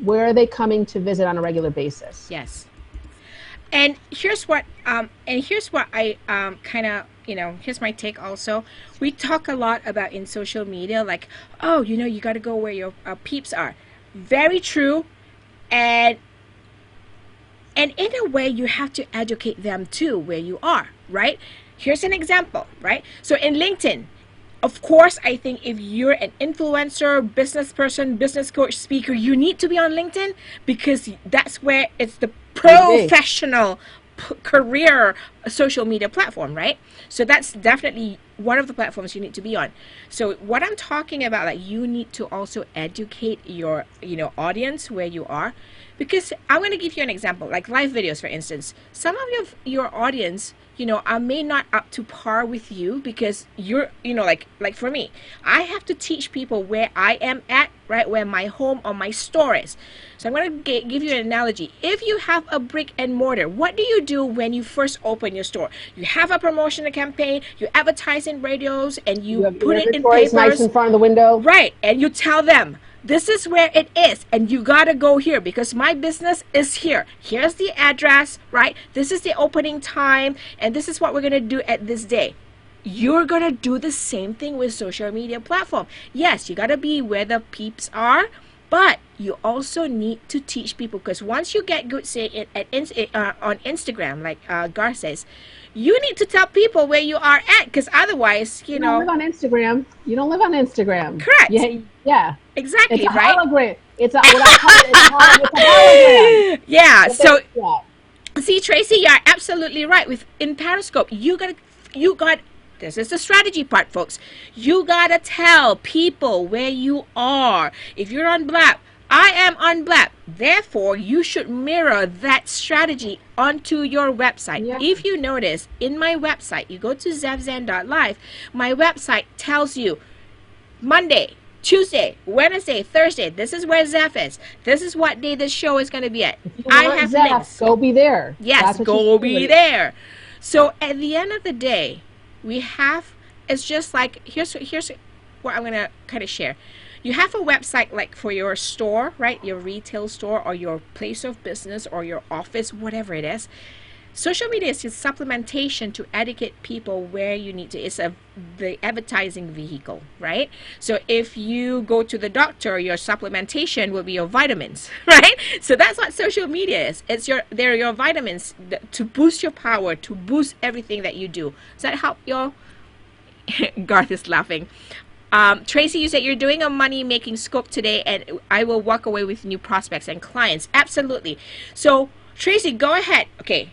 where are they coming to visit on a regular basis? Yes. And here's what I kind of, here's my take also. We talk a lot about in social media, like, oh, you got to go where your peeps are. Very true. And in a way, you have to educate them too where you are, right? Here's an example, right? So in LinkedIn, of course, I think if you're an influencer, business person, business coach, speaker, you need to be on LinkedIn because that's where it's the professional career social media platform, right? So that's definitely one of the platforms you need to be on. So what I'm talking about, like, you need to also educate your audience where you are, because I'm going to give you an example, like live videos, for instance. Some of your audience, I may not up to par with you because you're, like for me, I have to teach people where I am at, right, where my home or my store is. So I'm going to give you an analogy. If you have a brick and mortar, what do you do when you first open your store? You have a promotional campaign, you advertise in radios, and you put it in papers. Nice in front of the window. Right, and you tell them, this is where it is, and you gotta go here because my business is here. Here's the address, right? This is the opening time, and this is what we're gonna do at this day. You're gonna do the same thing with social media platform. Yes, you gotta be where the peeps are, but you also need to teach people, because once you get good, say on Instagram, like Gar says, you need to tell people where you are at, because otherwise, you don't live on Instagram. You don't live on Instagram. Correct. Yeah. Exactly. It's a right. Hologram. It's a what I call it. It's a hologram. Yeah. So, see, Tracy, you're absolutely right. In Periscope, you got. This is the strategy part, folks. You gotta tell people where you are. If you're on Blab, I am on Blab. Therefore, you should mirror that strategy onto your website. Yeah. If you notice, in my website, you go to zevzen.live, my website tells you Monday, Tuesday, Wednesday, Thursday, this is where Zeph is. This is what day the show is going to be at. I have Zeph, links. Go be there. Yes, go be there. So at the end of the day, we have, it's just like, here's what I'm going to kind of share. You have a website like for your store, right? Your retail store or your place of business or your office, whatever it is. Social media is a supplementation to educate people where you need to. It's the advertising vehicle, right? So if you go to the doctor, your supplementation will be your vitamins, right? So that's what social media is. They're your vitamins to boost your power, to boost everything that you do. Does that help y'all? Garth is laughing. Tracy, you said you're doing a money-making scope today, and I will walk away with new prospects and clients. Absolutely. So Tracy, go ahead. Okay.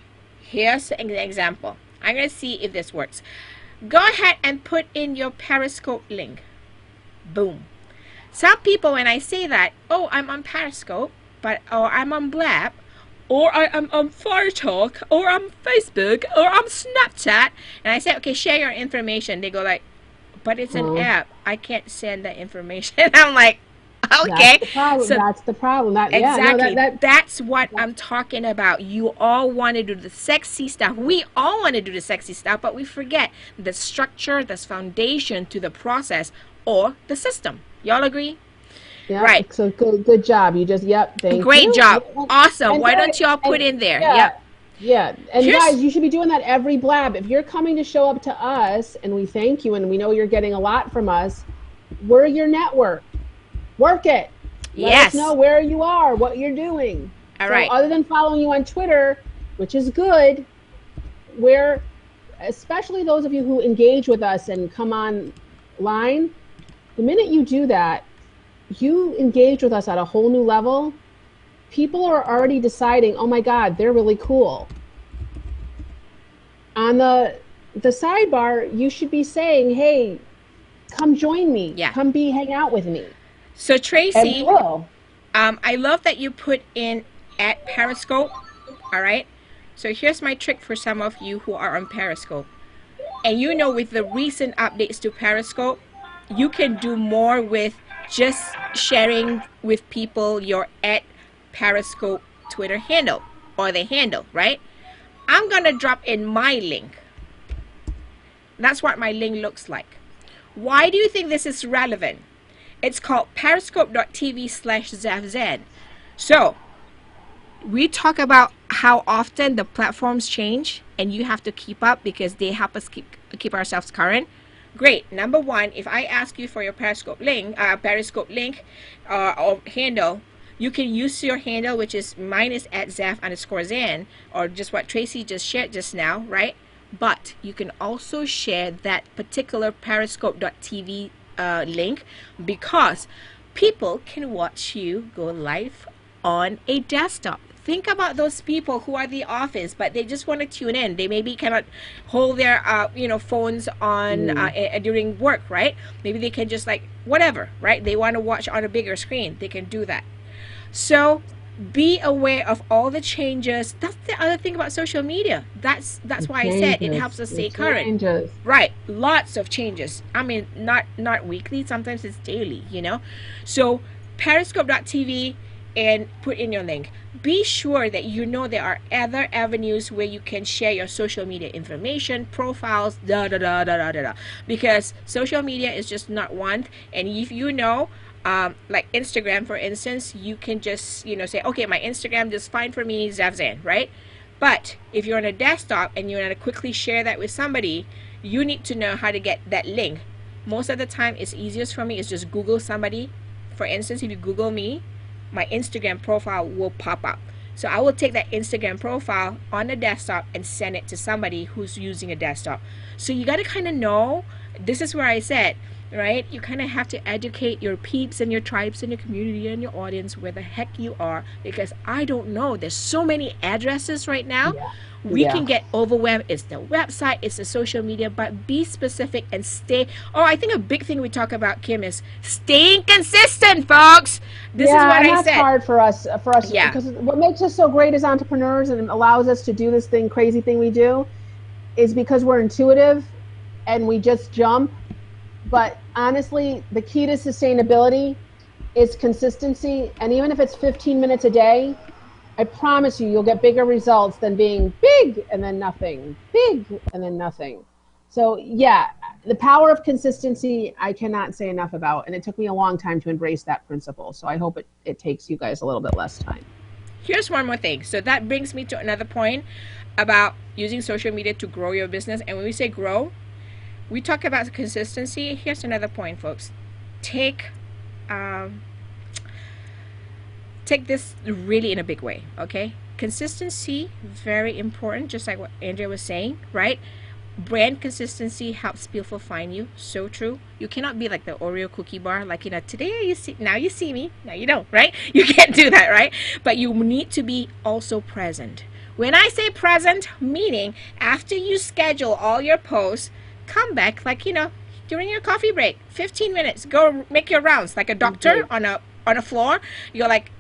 Here's an example. I'm going to see if this works. Go ahead and put in your Periscope link. Boom. Some people, when I say that, oh, I'm on Periscope, or I'm on Blab, or I'm on FireTalk, or I'm Facebook, or I'm Snapchat, and I say, okay, share your information. They go like, but it's an app. I can't send that information. I'm like, okay. That's the problem. Exactly. That's what I'm talking about. You all want to do the sexy stuff. We all want to do the sexy stuff, but we forget the structure, the foundation to the process or the system. Y'all agree? Yeah. Right. So good job. You just, thank Great you. job. Awesome. And why don't y'all put in there? Yep. Yeah. And guys, you should be doing that every Blab. If you're coming to show up to us, and we thank you, and we know you're getting a lot from us, we're your network. Work it. Let us know where you are, what you're doing. All right. Other than following you on Twitter, which is good, where, especially those of you who engage with us and come online, the minute you do that, you engage with us at a whole new level. People are already deciding, oh my God, they're really cool. On the sidebar, you should be saying, hey, come join me. Yeah. Come hang out with me. So Tracy, I love that you put in at Periscope. All right. So here's my trick for some of you who are on Periscope. And with the recent updates to Periscope, you can do more with just sharing with people your at Periscope Twitter handle or the handle, right? I'm going to drop in my link. That's what my link looks like. Why do you think this is relevant? It's called periscope.tv/ZevZen. So we talk about how often the platforms change and you have to keep up because they help us keep ourselves current. Great. Number one, if I ask you for your Periscope link, or handle, you can use your handle, which is mine is @Zev_Zan, or just what Tracy just shared just now, right? But you can also share that particular Periscope.tv link, because people can watch you go live on a desktop. Think about those people who are at the office, but they just want to tune in. They maybe cannot hold their phones on during work, right? Maybe they can just whatever, right? They want to watch on a bigger screen. They can do that. So be aware of all the changes. That's the other thing about social media. That's why I said it helps us stay current. Right. Lots of changes. I mean, not weekly. Sometimes it's daily, So periscope.tv, and put in your link. Be sure that there are other avenues where you can share your social media information, profiles, because social media is just not one. And if like Instagram, for instance, you can just say, okay, my Instagram is fine for me, ZevZan, right? But if you're on a desktop and you want to quickly share that with somebody, you need to know how to get that link. Most of the time, it's easiest for me is just Google somebody. For instance, if you Google me, my Instagram profile will pop up. So I will take that Instagram profile on the desktop and send it to somebody who's using a desktop. So you got to kind of know, this is where I said, right? You kind of have to educate your peeps and your tribes and your community and your audience where the heck you are, because I don't know. There's so many addresses right now. We can get overwhelmed. It's the website, it's the social media, but be specific and stay. Oh, I think a big thing we talk about, Kim, is staying consistent, folks. This is what I said. That's hard for us, because what makes us so great as entrepreneurs and allows us to do this crazy thing we do, is because we're intuitive and we just jump. But honestly, the key to sustainability is consistency. And even if it's 15 minutes a day, I promise you'll get bigger results than being big and then nothing, big and then nothing. So yeah, the power of consistency, I cannot say enough about. And it took me a long time to embrace that principle. So I hope it takes you guys a little bit less time. Here's one more thing. So that brings me to another point about using social media to grow your business. And when we say grow, we talk about consistency. Here's another point, folks. Take this really in a big way, okay? Consistency, very important, just like what Andrea was saying, right? Brand consistency helps people find you. So true. You cannot be like the Oreo cookie bar, today you see, now you see me, now you don't, right? You can't do that, right? But you need to be also present. When I say present, meaning after you schedule all your posts, come back during your coffee break, 15 minutes, go make your rounds like a doctor on a floor. You're like,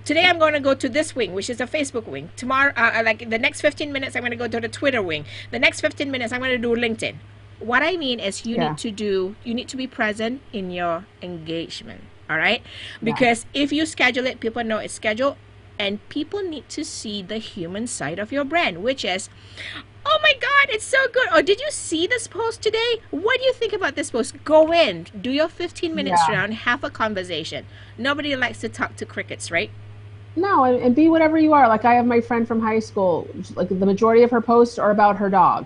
today I'm going to go to this wing, which is the Facebook wing. Tomorrow, the next 15 minutes, I'm going to go to the Twitter wing. The next 15 minutes, I'm going to do LinkedIn. What I mean is you need to be present in your engagement, all right? Because if you schedule it, people know it's scheduled, and people need to see the human side of your brand, which is, oh my God, it's so good. Or did you see this post today? What do you think about this post? Go in, do your 15 minutes round, have a conversation. Nobody likes to talk to crickets, right? No, and be whatever you are. Like I have my friend from high school, like the majority of her posts are about her dog.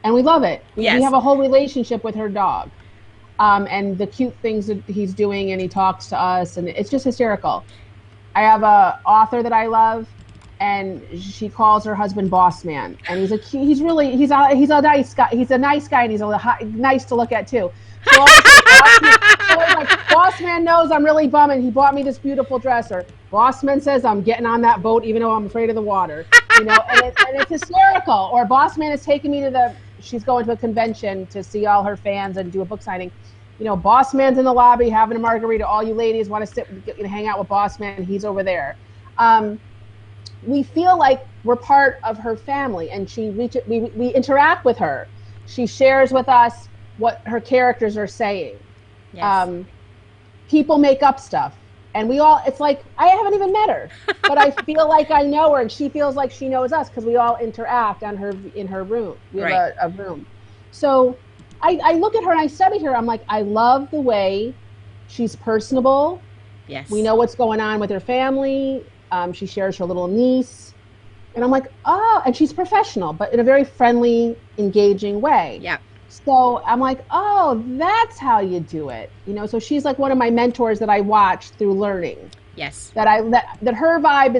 And we love it. We have a whole relationship with her dog. And the cute things that he's doing, and he talks to us, and it's just hysterical. I have a author that I love, and she calls her husband Boss Man, and he's a nice guy. He's a nice guy, and he's nice to look at too. So Boss Man knows I'm really bumming. He bought me this beautiful dress, or Boss Man says I'm getting on that boat even though I'm afraid of the water. And it's hysterical. Or Boss Man is taking me she's going to a convention to see all her fans and do a book signing. Boss Man's in the lobby having a margarita. All you ladies want to sit and hang out with Boss Man. He's over there. We feel like we're part of her family, and we interact with her. She shares with us what her characters are saying. Yes. People make up stuff, and it's like I haven't even met her, but I feel like I know her, and she feels like she knows us because we all interact in her room. We have a room. So I look at her and I study her. I'm like, I love the way she's personable. Yes. We know what's going on with her family. She shares her little niece. And I'm like, oh, and she's professional, but in a very friendly, engaging way. Yeah. So I'm like, oh, that's how you do it. So she's like one of my mentors that I watch through learning. Yes. That her vibe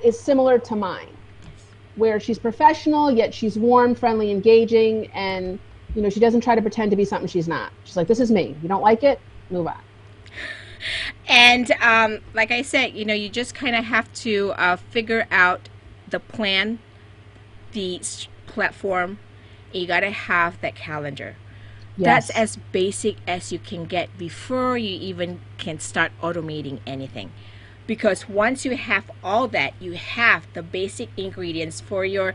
is similar to mine, where she's professional, yet she's warm, friendly, engaging, and she doesn't try to pretend to be something she's not. She's like, this is me. You don't like it? Move on. And like I said, you just kind of have to figure out the plan, the platform. You got to have that calendar. Yes. That's as basic as you can get before you even can start automating anything. Because once you have all that, you have the basic ingredients for your,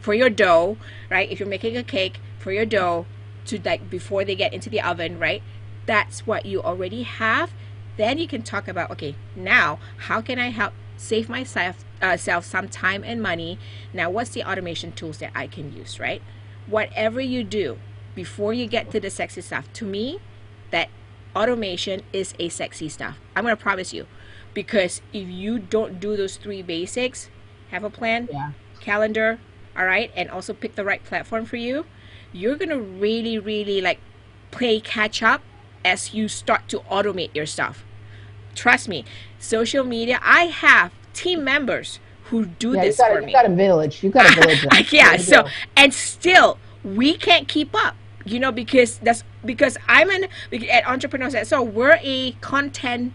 for your dough, right? If you're making a cake, for your dough to like before they get into the oven, right? That's what you already have. Then you can talk about, okay, now how can I help save myself some time and money? Now, what's the automation tools that I can use, right? Whatever you do before you get to the sexy stuff, to me, that automation is a sexy stuff. I'm going to promise you. Because if you don't do those three basics, have a plan, calendar, all right, and also pick the right platform for you, you're going to really, really like play catch up as you start to automate your stuff. Trust me, social media, I have team members who do this for me. You've got a village. You've got a village. Yeah, so, and still, we can't keep up. Because I'm at Entrepreneurs. So we're a content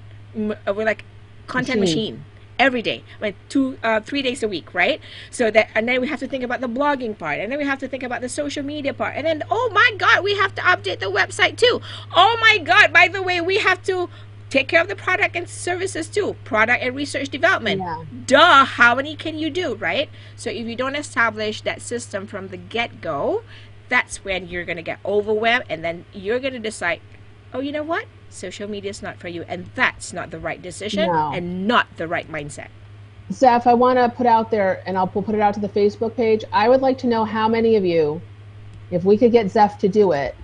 machine every day, like 3 days a week, right? So that, and then we have to think about the blogging part, and then we have to think about the social media part, and then, oh my God, we have to update the website too. Oh my God, by the way, we have to take care of the product and services too, product and research development. Duh, how many can you do, right? So if you don't establish that system from the get-go, that's when you're going to get overwhelmed, and then you're going to decide, oh, you know what? Social media is not for you, and that's not the right decision and not the right mindset. Zeph, I want to put out there, and we'll put it out to the Facebook page. I would like to know how many of you, if we could get Zeph to do it,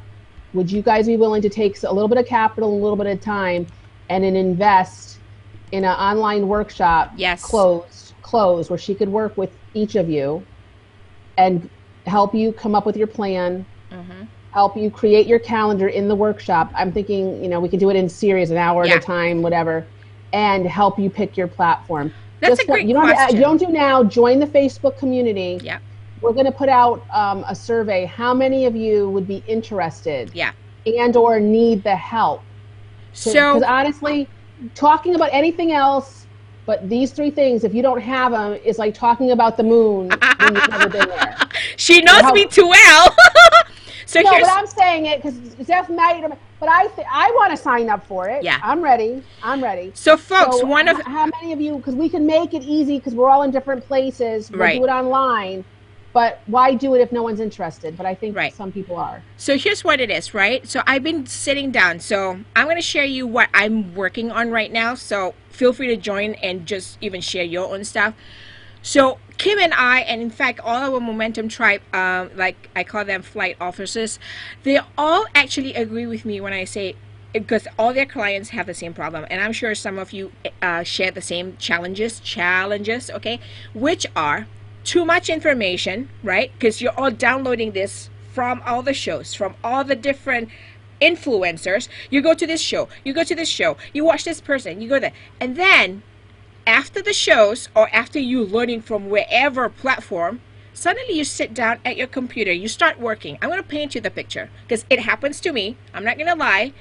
would you guys be willing to take a little bit of capital, a little bit of time, and then invest in an online workshop, closed, where she could work with each of you and help you come up with your plan, help you create your calendar in the workshop. I'm thinking, we can do it in series, an hour at a time, whatever, and help you pick your platform. That's a great question. You don't do now. Join the Facebook community. Yeah. We're going to put out a survey. How many of you would be interested? Yeah. And or need the help? Because honestly, talking about anything else but these three things, if you don't have them, is like talking about the moon when you've never been there. She knows me too well. But I'm saying it because Zeph might, but I want to sign up for it. Yeah. I'm ready. So folks, how many of you, because we can make it easy because we're all in different places. We'll do it online. But why do it if no one's interested? But I think some people are. So here's what it is, right? So I've been sitting down. So I'm going to share you what I'm working on right now. So feel free to join and just even share your own stuff. So Kim and I, and in fact all our Momentum Tribe, like I call them flight officers, they all actually agree with me when I say, because all their clients have the same problem, and I'm sure some of you share the same challenges, okay, which are too much information, right? Because you're all downloading this from all the shows, from all the different influencers. You go to this show, you watch this person, you go there, and then after the shows, or after you learning from wherever platform, suddenly you sit down at your computer, you start working. I'm going to paint you the picture because it happens to me. I'm not going to lie.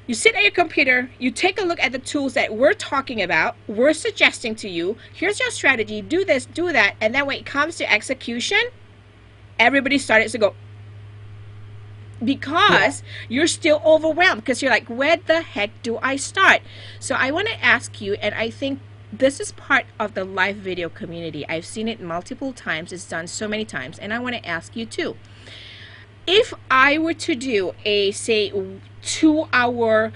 You sit at your computer, you take a look at the tools that we're talking about, we're suggesting to you, here's your strategy, do this, do that, and then when it comes to execution, everybody started to go, because you're still overwhelmed, because you're like, where the heck do I start? So I want to ask you, and I think this is part of the live video community. I've seen it multiple times. It's done so many times. And I want to ask you too. If I were to do a, say, 2-hour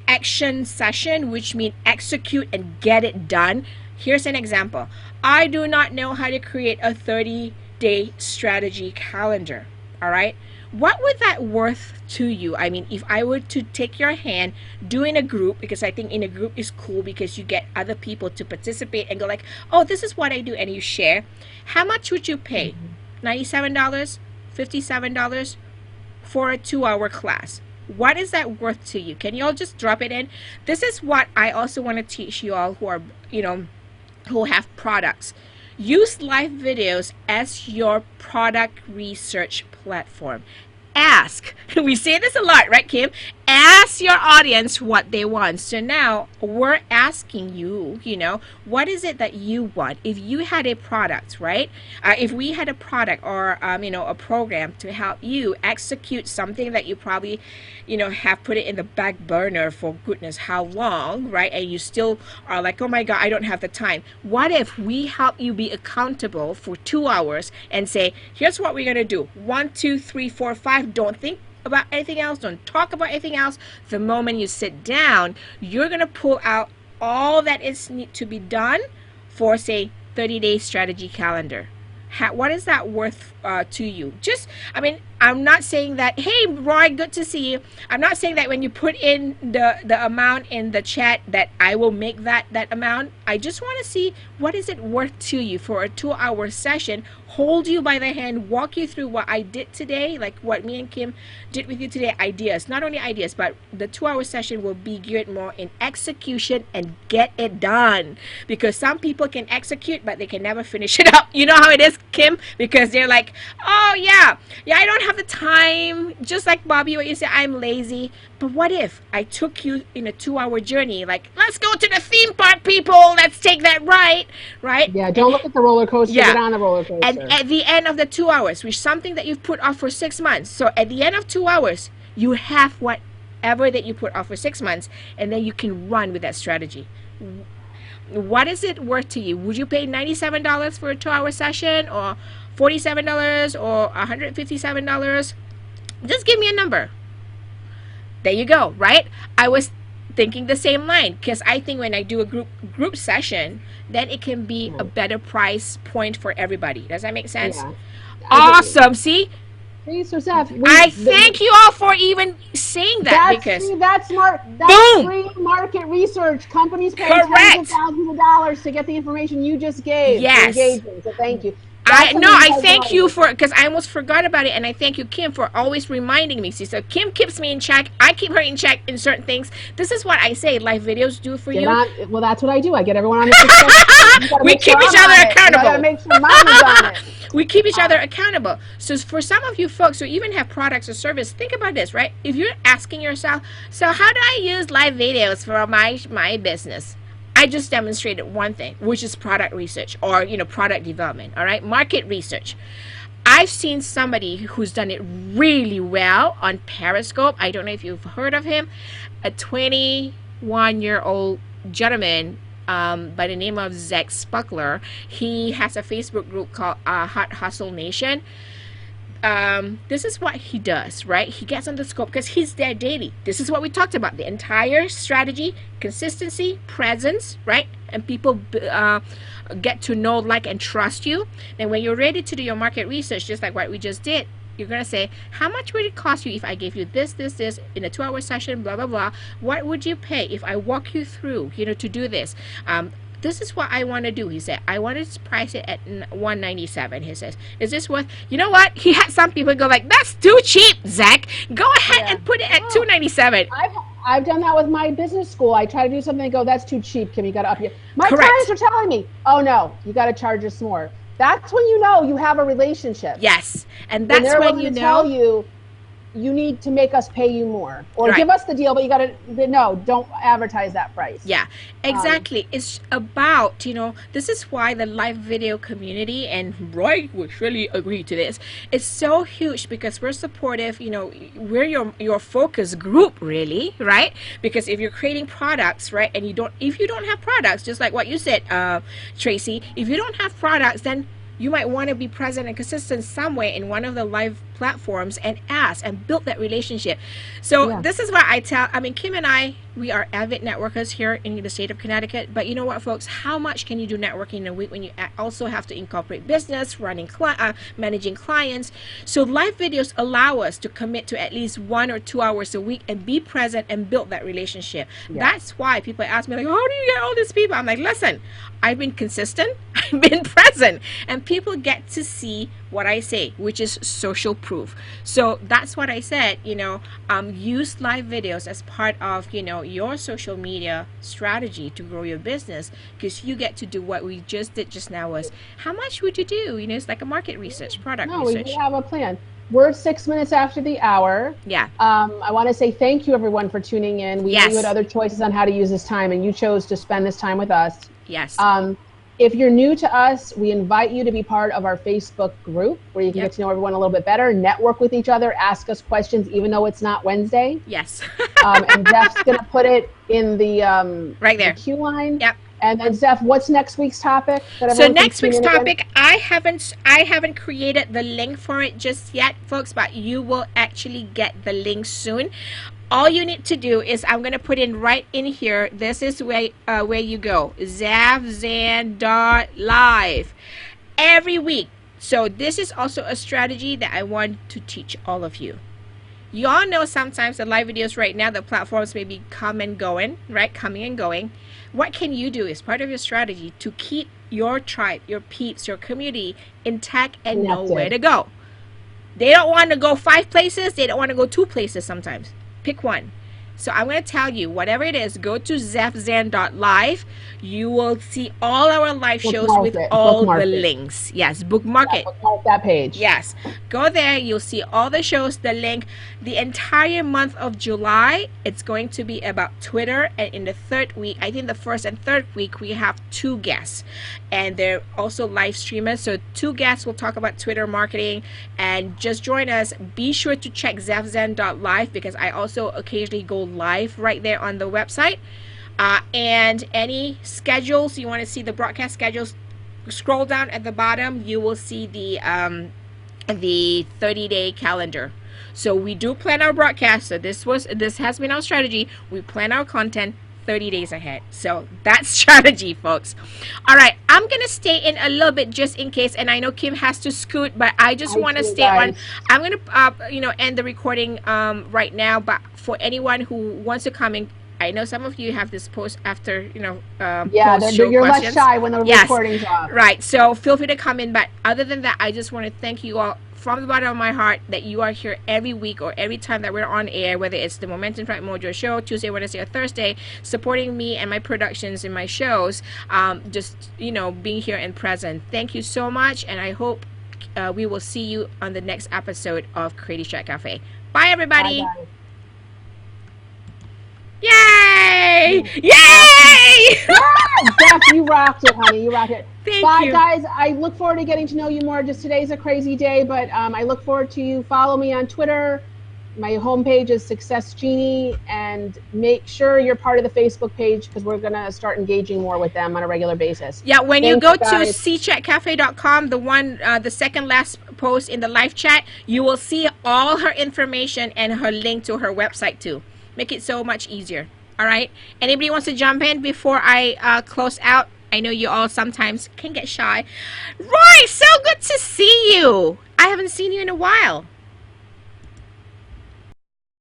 action session, which means execute and get it done. Here's an example. I do not know how to create a 30-day strategy calendar. All right. what would that worth to you? I mean, if I were to take your hand, do in a group, because I think in a group is cool because you get other people to participate and go like, oh, this is what I do, and you share. How much would you pay? $97, $57 for a 2-hour class? What is that worth to you? Can you all just drop it in? This is what I also want to teach you all who are, who have products. Use live videos as your product research platform. Ask. We say this a lot, right, Kim? Ask your audience what they want. So now we're asking you, what is it that you want? If you had a product, right? If we had a product or, a program to help you execute something that you probably, have put it in the back burner for goodness how long, right? And you still are like, oh my God, I don't have the time. What if we help you be accountable for 2 hours and say, here's what we're going to do. 1, 2, 3, 4, 5. Don't think about anything else. Don't talk about anything else. The moment you sit down, you're going to pull out all that is need to be done for, say, 30-day strategy calendar. What is that worth to you? I'm not saying that, hey, Roy, good to see you. I'm not saying that when you put in the amount in the chat that I will make that amount. I just want to see what is it worth to you for a 2-hour session, hold you by the hand, walk you through what I did today, like what me and Kim did with you today, ideas. Not only ideas, but the 2-hour session will be geared more in execution and get it done. Because some people can execute, but they can never finish it up. You know how it is, Kim? Because they're like, oh, yeah, I don't have the time. Just like Bobby, what you say, I'm lazy. But what if I took you in a 2-hour journey? Like, let's go to the theme park, people. Let's take that ride, right? Yeah, don't look at the roller coaster. Yeah. Get on the roller coaster. And at the end of the 2 hours, which is something that you've put off for 6 months. So at the end of 2 hours, you have whatever that you put off for 6 months, and then you can run with that strategy. What is it worth to you? Would you pay $97 for a 2-hour session, or $47, or $157? Just give me a number. There you go, right? I was thinking the same line, because I think when I do a group session, then it can be a better price point for everybody. Does that make sense? Yeah. Awesome. See? So Seth, I thank you all for even saying that, that's boom! free market research. Companies pay Correct. tens of thousands of dollars to get the information you just gave. Yes. Engaging. So thank you. I thank you for, because I almost forgot about it, and I thank you, Kim, for always reminding me. See, so Kim keeps me in check. I keep her in check in certain things. This is what I say live videos do for you. Well, that's what I do. I get everyone on the We keep each other accountable. I gotta make sure mine is on it. We keep each other accountable. So for some of you folks who even have products or service, think about this, right? If you're asking yourself, so how do I use live videos for my business? I just demonstrated one thing, which is product research, or product development. All right, market research. I've seen somebody who's done it really well on Periscope. I don't know if you've heard of him. A 21-year-old gentleman by the name of Zach Spuckler. He has a Facebook group called Hot Hustle Nation. This is what he does, right? He gets on the scope because he's there daily. This is what we talked about, the entire strategy, consistency, presence, right? And people get to know, like, and trust you. Then when you're ready to do your market research, just like what we just did, you're going to say, how much would it cost you if I gave you this in a 2-hour session, blah, blah, blah. What would you pay if I walk you through, to do this? This is what I want to do. He said, I want to price it at $197. He says, is this worth? You know what? He had some people go like, that's too cheap, Zach. Go ahead and put it at $297. I've done that with my business school. I try to do something and go, that's too cheap, Kim. You got to up here. My Correct. clients are telling me, oh no, you got to charge us more. That's when you know you have a relationship. Yes, and that's when you know. Tell you need to make us pay you more, or right. give us the deal, but you got to, no, don't advertise that price. Yeah, exactly. It's about, this is why the live video community, and Roy would surely agree to this, it's so huge because we're supportive, we're your focus group, really, right? Because if you're creating products, right, and if you don't have products, just like what you said, Tracy, if you don't have products, then you might want to be present and consistent somewhere in one of the live platforms and ask and build that relationship. So Yeah. this is why Kim and I, we are avid networkers here in the state of Connecticut. But you know what, folks? How much can you do networking in a week when you also have to incorporate business, managing clients? So live videos allow us to commit to at least 1 or 2 hours a week and be present and build that relationship. Yeah. That's why people ask me, like, how do you get all these people? I'm like, listen, I've been consistent, I've been present, and people get to see what I say, which is social proof. So that's what I said, use live videos as part of, your social media strategy to grow your business, because you get to do what we just did just now was, how much would you do? It's like a market research, product research. We have a plan. We're 6 minutes after the hour. Yeah. I want to say thank you, everyone, for tuning in. We Yes. knew you had other choices on how to use this time, and you chose to spend this time with us. Yes. If you're new to us, we invite you to be part of our Facebook group where you can Yep. get to know everyone a little bit better, network with each other, ask us questions, even though it's not Wednesday. Yes. And Zeph's going to put it in the Right there. the queue line. Yep. And then Zeph, what's next week's topic? So next week's topic, I haven't created the link for it just yet, folks, but you will actually get the link soon. All you need to do is, I'm going to put in right in here, this is where you go, zavzan.live every week. So this is also a strategy that I want to teach all of you. You all know sometimes the live videos right now, the platforms may be coming and going. What can you do as part of your strategy to keep your tribe, your peeps, your community intact and know where to go? They don't want to go 5 places. They don't want to go 2 places sometimes. Pick one. So I'm going to tell you, whatever it is, go to zavzan.live. You will see all our live shows with all the links. Yes, bookmark it. Bookmark that page. Yes, go there. You'll see all the shows, the link. The entire month of July, it's going to be about Twitter. And in the 3rd week, I think the 1st and 3rd week, we have 2 guests. And they're also live streamers. So 2 guests will talk about Twitter marketing. And just join us. Be sure to check zavzan.live, because I also occasionally go live right there on the website. And any schedules, you want to see the broadcast schedules, scroll down at the bottom. You will see the 30-day calendar. So we do plan our broadcast. So this has been our strategy. We plan our content 30 days ahead. So that's strategy, folks. All right, I'm gonna stay in a little bit just in case, and I know Kim has to scoot, but I just want to stay on. I'm gonna end the recording right now, but for anyone who wants to come in, I know some of you have this post after you're less shy when the recording's off. Right, so feel free to come in, but other than that, I just want to thank you all from the bottom of my heart that you are here every week or every time that we're on air, whether it's the Momentum Tribe Mojo show, Tuesday, Wednesday, or Thursday, supporting me and my productions in my shows, being here and present. Thank you so much, and I hope we will see you on the next episode of Creative Chat Cafe. Bye, everybody. Bye-bye. Yay! Yay! Zeph, you rocked it, honey. You rocked it. Thank you. Guys. I look forward to getting to know you more. Just today's a crazy day, but I look forward to you. Follow me on Twitter. My homepage is Success Genie, and make sure you're part of the Facebook page, because we're going to start engaging more with them on a regular basis. Yeah, when you go to cchatcafe.com, the second last post in the live chat, you will see all her information and her link to her website too. Make it so much easier. All right. Anybody wants to jump in before I close out? I know you all sometimes can get shy. Roy, so good to see you. I haven't seen you in a while.